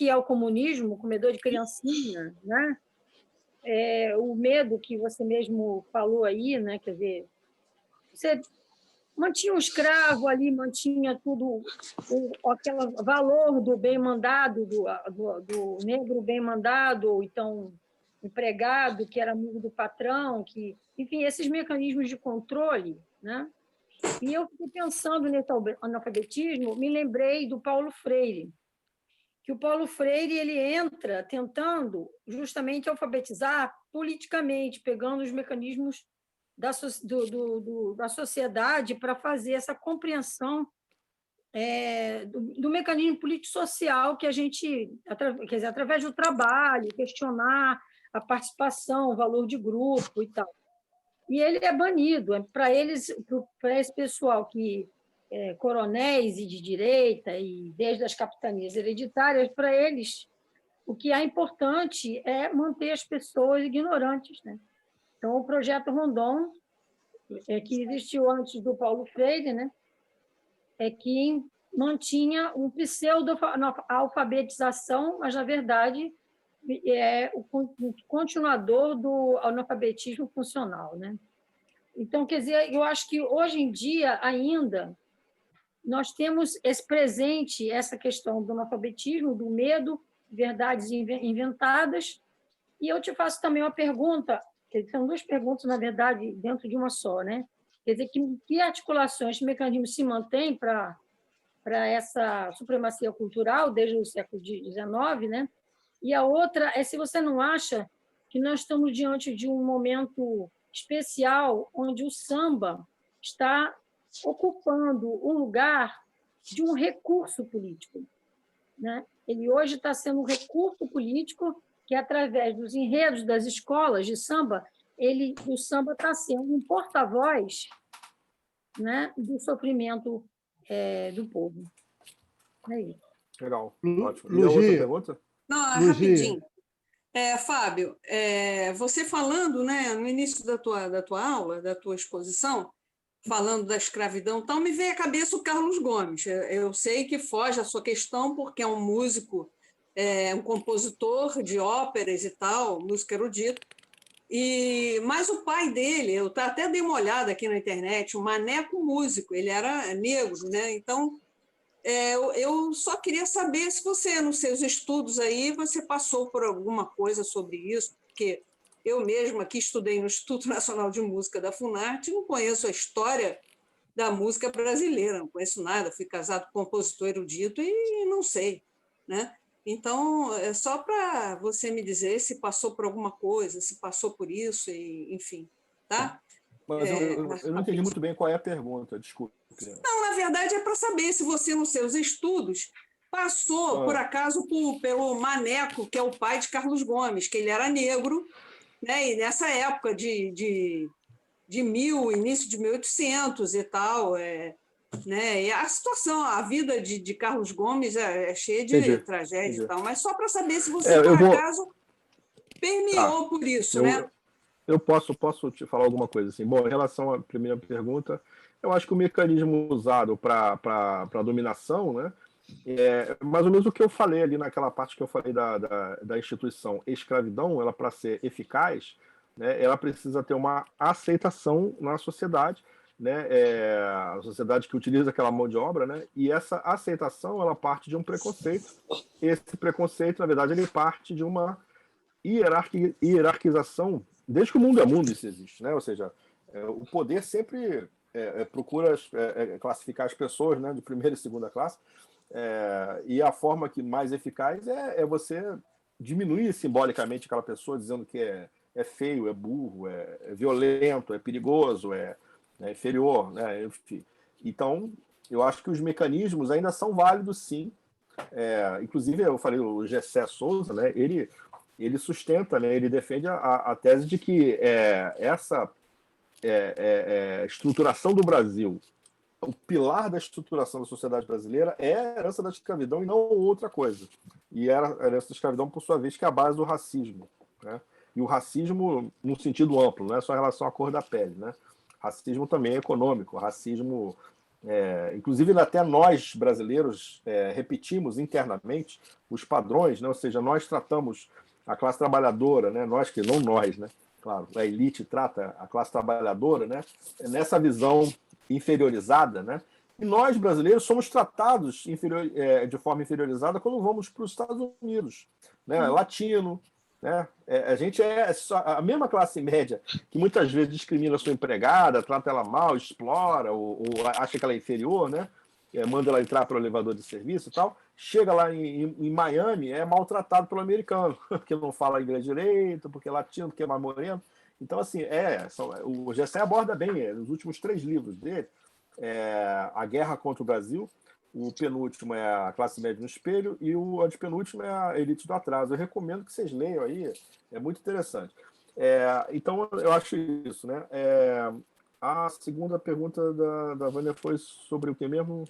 é o comunismo, o comedor de criancinha, né? O medo que você mesmo falou aí, né? Quer dizer, você mantinha o escravo ali, mantinha tudo, aquele valor do bem-mandado, do negro bem-mandado, ou então empregado, que era amigo do patrão, enfim, esses mecanismos de controle, né? E eu fiquei pensando nesse analfabetismo, me lembrei do Paulo Freire, que o Paulo Freire ele entra tentando justamente alfabetizar politicamente, pegando os mecanismos da sociedade para fazer essa compreensão do mecanismo político-social que a gente, quer dizer, através do trabalho, questionar a participação, o valor de grupo e tal. E ele é banido. Para esse pessoal que coronéis e de direita, e desde as capitanias hereditárias, para eles, o que é importante é manter as pessoas ignorantes, né? Então, o projeto Rondon, que existiu antes do Paulo Freire, né? Que mantinha um pseudo-alfabetização, mas, na verdade, é o continuador do analfabetismo funcional, né? Então, quer dizer, eu acho que hoje em dia ainda nós temos esse presente, essa questão do analfabetismo, do medo, verdades inventadas. E eu te faço também uma pergunta, são 2 perguntas, na verdade, dentro de uma só, né? Quer dizer, que articulações, que mecanismos se mantêm para essa supremacia cultural desde o século XIX, né? E a outra é se você não acha que nós estamos diante de um momento especial onde o samba está ocupando o lugar de um recurso político, né? Ele hoje está sendo um recurso político que, através dos enredos das escolas de samba, o samba está sendo um porta-voz, né, do sofrimento do povo. É isso. Legal, ótimo. E a outra pergunta? Não, rapidinho. Fábio, você falando, né, no início da tua aula, da tua exposição, falando da escravidão, então me veio à cabeça o Carlos Gomes. Eu sei que foge à sua questão, porque é um músico, um compositor de óperas e tal, músico erudito. Mas o pai dele, eu até dei uma olhada aqui na internet, o Maneco Músico, ele era negro, né? Então, eu só queria saber se você, nos seus estudos aí, você passou por alguma coisa sobre isso, porque eu mesma aqui estudei no Instituto Nacional de Música da Funarte, não conheço a história da música brasileira, não conheço nada, fui casado com um compositor erudito e não sei, né? Então, é só para você me dizer se passou por alguma coisa, se passou por isso, enfim, tá? Mas eu não entendi muito bem qual é a pergunta, desculpe. Não, na verdade é para saber se você, nos seus estudos, passou, por acaso, pelo Maneco, que é o pai de Carlos Gomes, que ele era negro, né? E nessa época de início de 1800 e tal, né? E a situação, a vida de Carlos Gomes é cheia de tragédia e tal, mas só para saber se você, por acaso, permeou por isso, né? Eu posso te falar alguma coisa assim. Bom, em relação à primeira pergunta, eu acho que o mecanismo usado para a dominação, né, é mais ou menos o que eu falei ali naquela parte que eu falei da instituição escravidão. Ela, para ser eficaz, né, ela precisa ter uma aceitação na sociedade, né, a sociedade que utiliza aquela mão de obra, né, e essa aceitação ela parte de um preconceito. Esse preconceito, na verdade, ele parte de uma hierarquização. Desde que o mundo é mundo, isso existe, né? Ou seja, o poder sempre procura classificar as pessoas, né, de primeira e segunda classe, e a forma que mais eficaz é você diminuir simbolicamente aquela pessoa, dizendo que é feio, é burro, é violento, é perigoso, é inferior, né? Enfim. Então, eu acho que os mecanismos ainda são válidos, sim. Inclusive, eu falei, o Gessé Souza, né, ele sustenta, né, ele defende a tese de que essa estruturação do Brasil, o pilar da estruturação da sociedade brasileira é a herança da escravidão e não outra coisa. E a herança da escravidão, por sua vez, que é a base do racismo, né? E o racismo no sentido amplo, não é só em relação à cor da pele, né? Racismo também é econômico, racismo... inclusive até nós brasileiros repetimos internamente os padrões, né? Ou seja, nós tratamos a classe trabalhadora, né? Nós que não nós, né? Claro, a elite trata a classe trabalhadora, né, nessa visão inferiorizada, né? E nós brasileiros somos tratados de forma inferiorizada quando vamos para os Estados Unidos, né? Latino, né? A gente é a mesma classe média que muitas vezes discrimina a sua empregada, trata ela mal, explora ou acha que ela é inferior, né? Manda ela entrar para o elevador de serviço e tal. Chega lá em Miami, é maltratado pelo americano, porque não fala inglês direito, porque é latino, porque é mais moreno. Então, assim, o Gessé aborda bem, nos últimos 3 livros dele, A Guerra contra o Brasil, o penúltimo é A Classe Média no Espelho e o antepenúltimo é A Elite do Atraso. Eu recomendo que vocês leiam aí, é muito interessante. Então, eu acho isso, né? A segunda pergunta da Vânia foi sobre o que mesmo?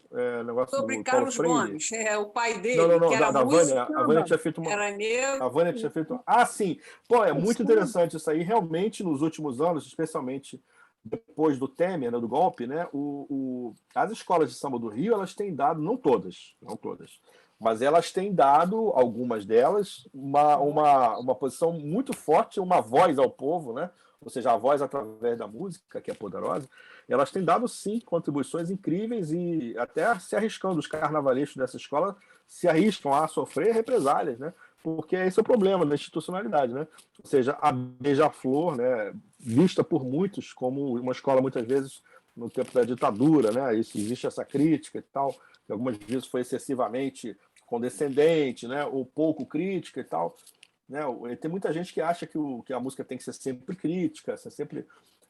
Negócio sobre do Carlos Paulo Gomes, o pai dele, não, que era da músico, Vânia. A Vânia tinha feito uma. era negro. A Vânia tinha feito. Sim. Pô, é muito interessante isso aí. Realmente, nos últimos anos, especialmente depois do Temer, né, do golpe, né, as escolas de samba do Rio, elas têm dado, não todas, mas elas têm dado, algumas delas, uma posição muito forte, uma voz ao povo, né? Ou seja, a voz através da música, que é poderosa. Elas têm dado, sim, contribuições incríveis e até se arriscando. Os carnavalescos dessa escola se arriscam a sofrer represálias, né? Porque esse é o problema da institucionalidade, né? Ou seja, a Beija-Flor, né, vista por muitos como uma escola, muitas vezes, no tempo da ditadura, né? Existe essa crítica e tal, que algumas vezes foi excessivamente condescendente, né? Ou pouco crítica e tal. Né? Tem muita gente que acha que a música tem que ser sempre crítica,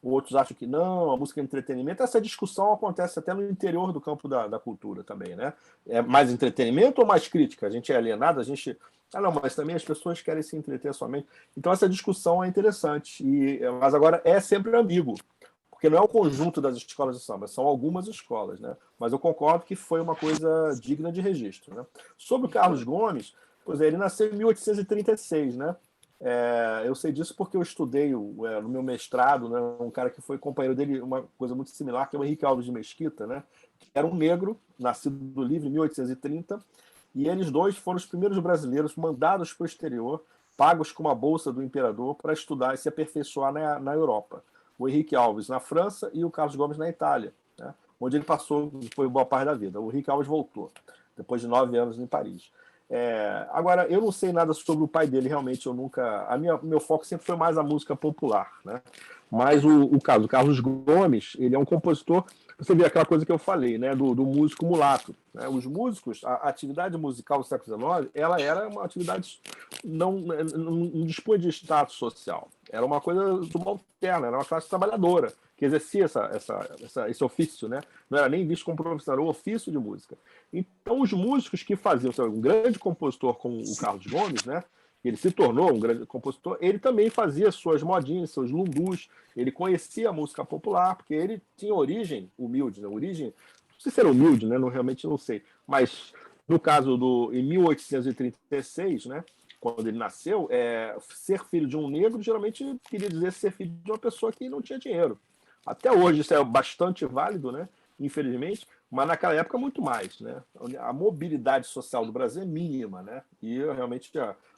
outros acham que não, a música é entretenimento. Essa discussão acontece até no interior do campo da cultura também, né? É mais entretenimento ou mais crítica? A gente é alienado, não, mas também as pessoas querem se entreter somente. Então essa discussão é interessante, mas agora é sempre ambíguo, porque não é o conjunto das escolas de samba, são algumas escolas, né? Mas eu concordo que foi uma coisa digna de registro, né? Sobre o Carlos Gomes, pois ele nasceu em 1836, né? Eu sei disso porque eu estudei no meu mestrado, né, um cara que foi companheiro dele, uma coisa muito similar, que é o Henrique Alves de Mesquita, né? Que era um negro, nascido livre em 1830, e eles dois foram os primeiros brasileiros mandados para o exterior, pagos com uma bolsa do imperador para estudar e se aperfeiçoar na Europa. O Henrique Alves na França e o Carlos Gomes na Itália, né? Onde ele passou depois boa parte da vida. O Henrique Alves voltou, depois de 9 anos em Paris. Agora, eu não sei nada sobre o pai dele, realmente eu nunca... Meu foco sempre foi mais a música popular, né? Mas o caso do Carlos Gomes, ele é um compositor, você vê aquela coisa que eu falei, né, do músico mulato, né? Os músicos, a atividade musical do século XIX, ela era uma atividade não dispunha de status social. Era uma coisa subalterna, era uma classe trabalhadora que exercia esse ofício, né? Não era nem visto como profissão, era o ofício de música. Então, os músicos que faziam, um grande compositor como o Carlos Gomes, né? Ele se tornou um grande compositor, ele também fazia suas modinhas, seus lundus, ele conhecia a música popular, porque ele tinha origem humilde, né? Origem, não sei se era humilde, né? Não, realmente não sei, mas no caso em 1836, né? Quando ele nasceu, ser filho de um negro geralmente queria dizer ser filho de uma pessoa que não tinha dinheiro. Até hoje isso é bastante válido, né? Infelizmente, mas naquela época muito mais, né? A mobilidade social do Brasil é mínima, né? E realmente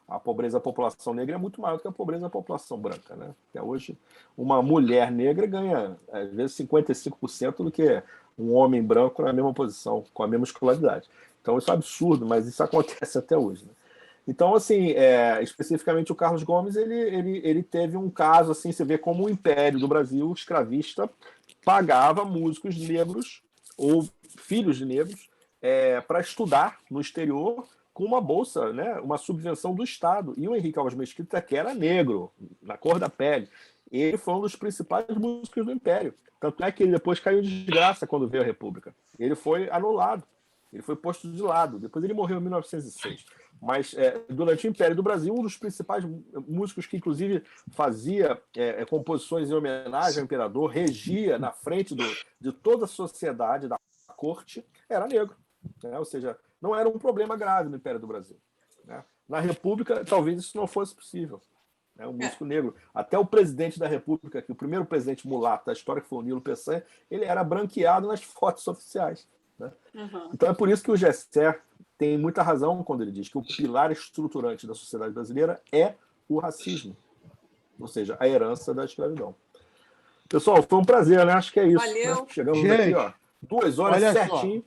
a pobreza da população negra é muito maior do que a pobreza da população branca, né? Até hoje, uma mulher negra ganha, às vezes, 55% do que um homem branco na mesma posição, com a mesma escolaridade. Então, isso é absurdo, mas isso acontece até hoje, né? Então, assim, especificamente o Carlos Gomes, ele teve um caso, assim, você vê como o Império do Brasil escravista pagava músicos negros ou filhos de negros para estudar no exterior com uma bolsa, né, uma subvenção do Estado. E o Henrique Alves Mesquita, que era negro, na cor da pele, ele foi um dos principais músicos do Império. Tanto é que ele depois caiu de desgraça quando veio a República. Ele foi anulado, ele foi posto de lado. Depois ele morreu em 1906. Mas durante o Império do Brasil, um dos principais músicos que, inclusive, fazia composições em homenagem ao imperador, regia na frente de toda a sociedade, da corte, era negro, né? Ou seja, não era um problema grave no Império do Brasil, né? Na República, talvez isso não fosse possível, né? Um músico negro. Até o presidente da República, que o primeiro presidente mulato da história, que foi o Nilo Peçanha, ele era branqueado nas fotos oficiais, né? Uhum. Então é por isso que o Gessé tem muita razão quando ele diz que o pilar estruturante da sociedade brasileira é o racismo, ou seja, a herança da escravidão. Pessoal, foi um prazer, né? Acho que é isso. Valeu. Né? Chegamos aqui, ó, 2 horas certinho.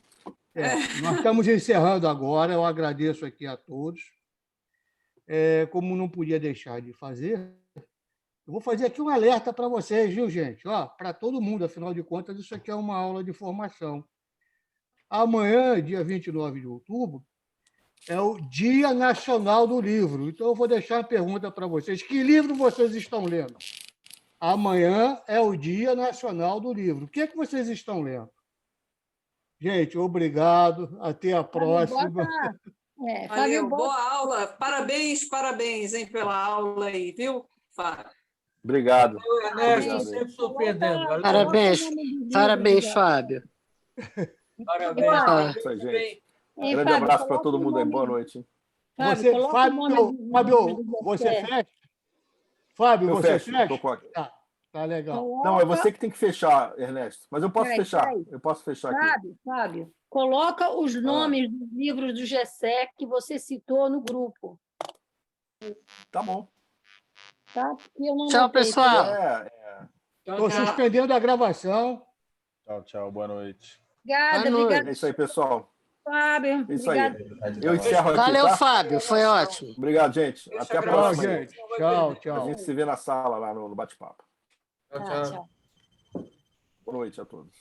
Nós estamos encerrando agora. Eu agradeço aqui a todos. Como não podia deixar de fazer, eu vou fazer aqui um alerta para vocês, viu, gente? Para todo mundo, afinal de contas, isso aqui é uma aula de formação. Amanhã, dia 29 de outubro, é o Dia Nacional do Livro. Então, eu vou deixar a pergunta para vocês. Que livro vocês estão lendo? Amanhã é o Dia Nacional do Livro. O que vocês estão lendo? Gente, obrigado. Até a próxima. Valeu, boa aula. Parabéns, hein, pela aula aí, viu, Fábio? Obrigado. Ernesto, sempre surpreendendo. Parabéns, Fábio. Parabéns. Isso aí, gente. Grande abraço para todo mundo aí. Boa noite. Fábio, você fecha? Fábio, você fecha? Tá legal. Não, é você que tem que fechar, Ernesto. Mas eu posso fechar. Eu posso fechar aqui. Fábio, coloca os nomes dos livros do Gessé que você citou no grupo. Tá bom. Tá? Tchau, pessoal. Estou suspendendo a gravação. Tchau. Boa noite. Obrigada. É isso aí, pessoal. Fábio, isso aí. Eu encerro aqui. Valeu, tá? Fábio. Foi ótimo. Obrigado, gente. Até a próxima. Gente. Tchau. A gente se vê na sala lá no bate-papo. Tchau. Boa noite a todos.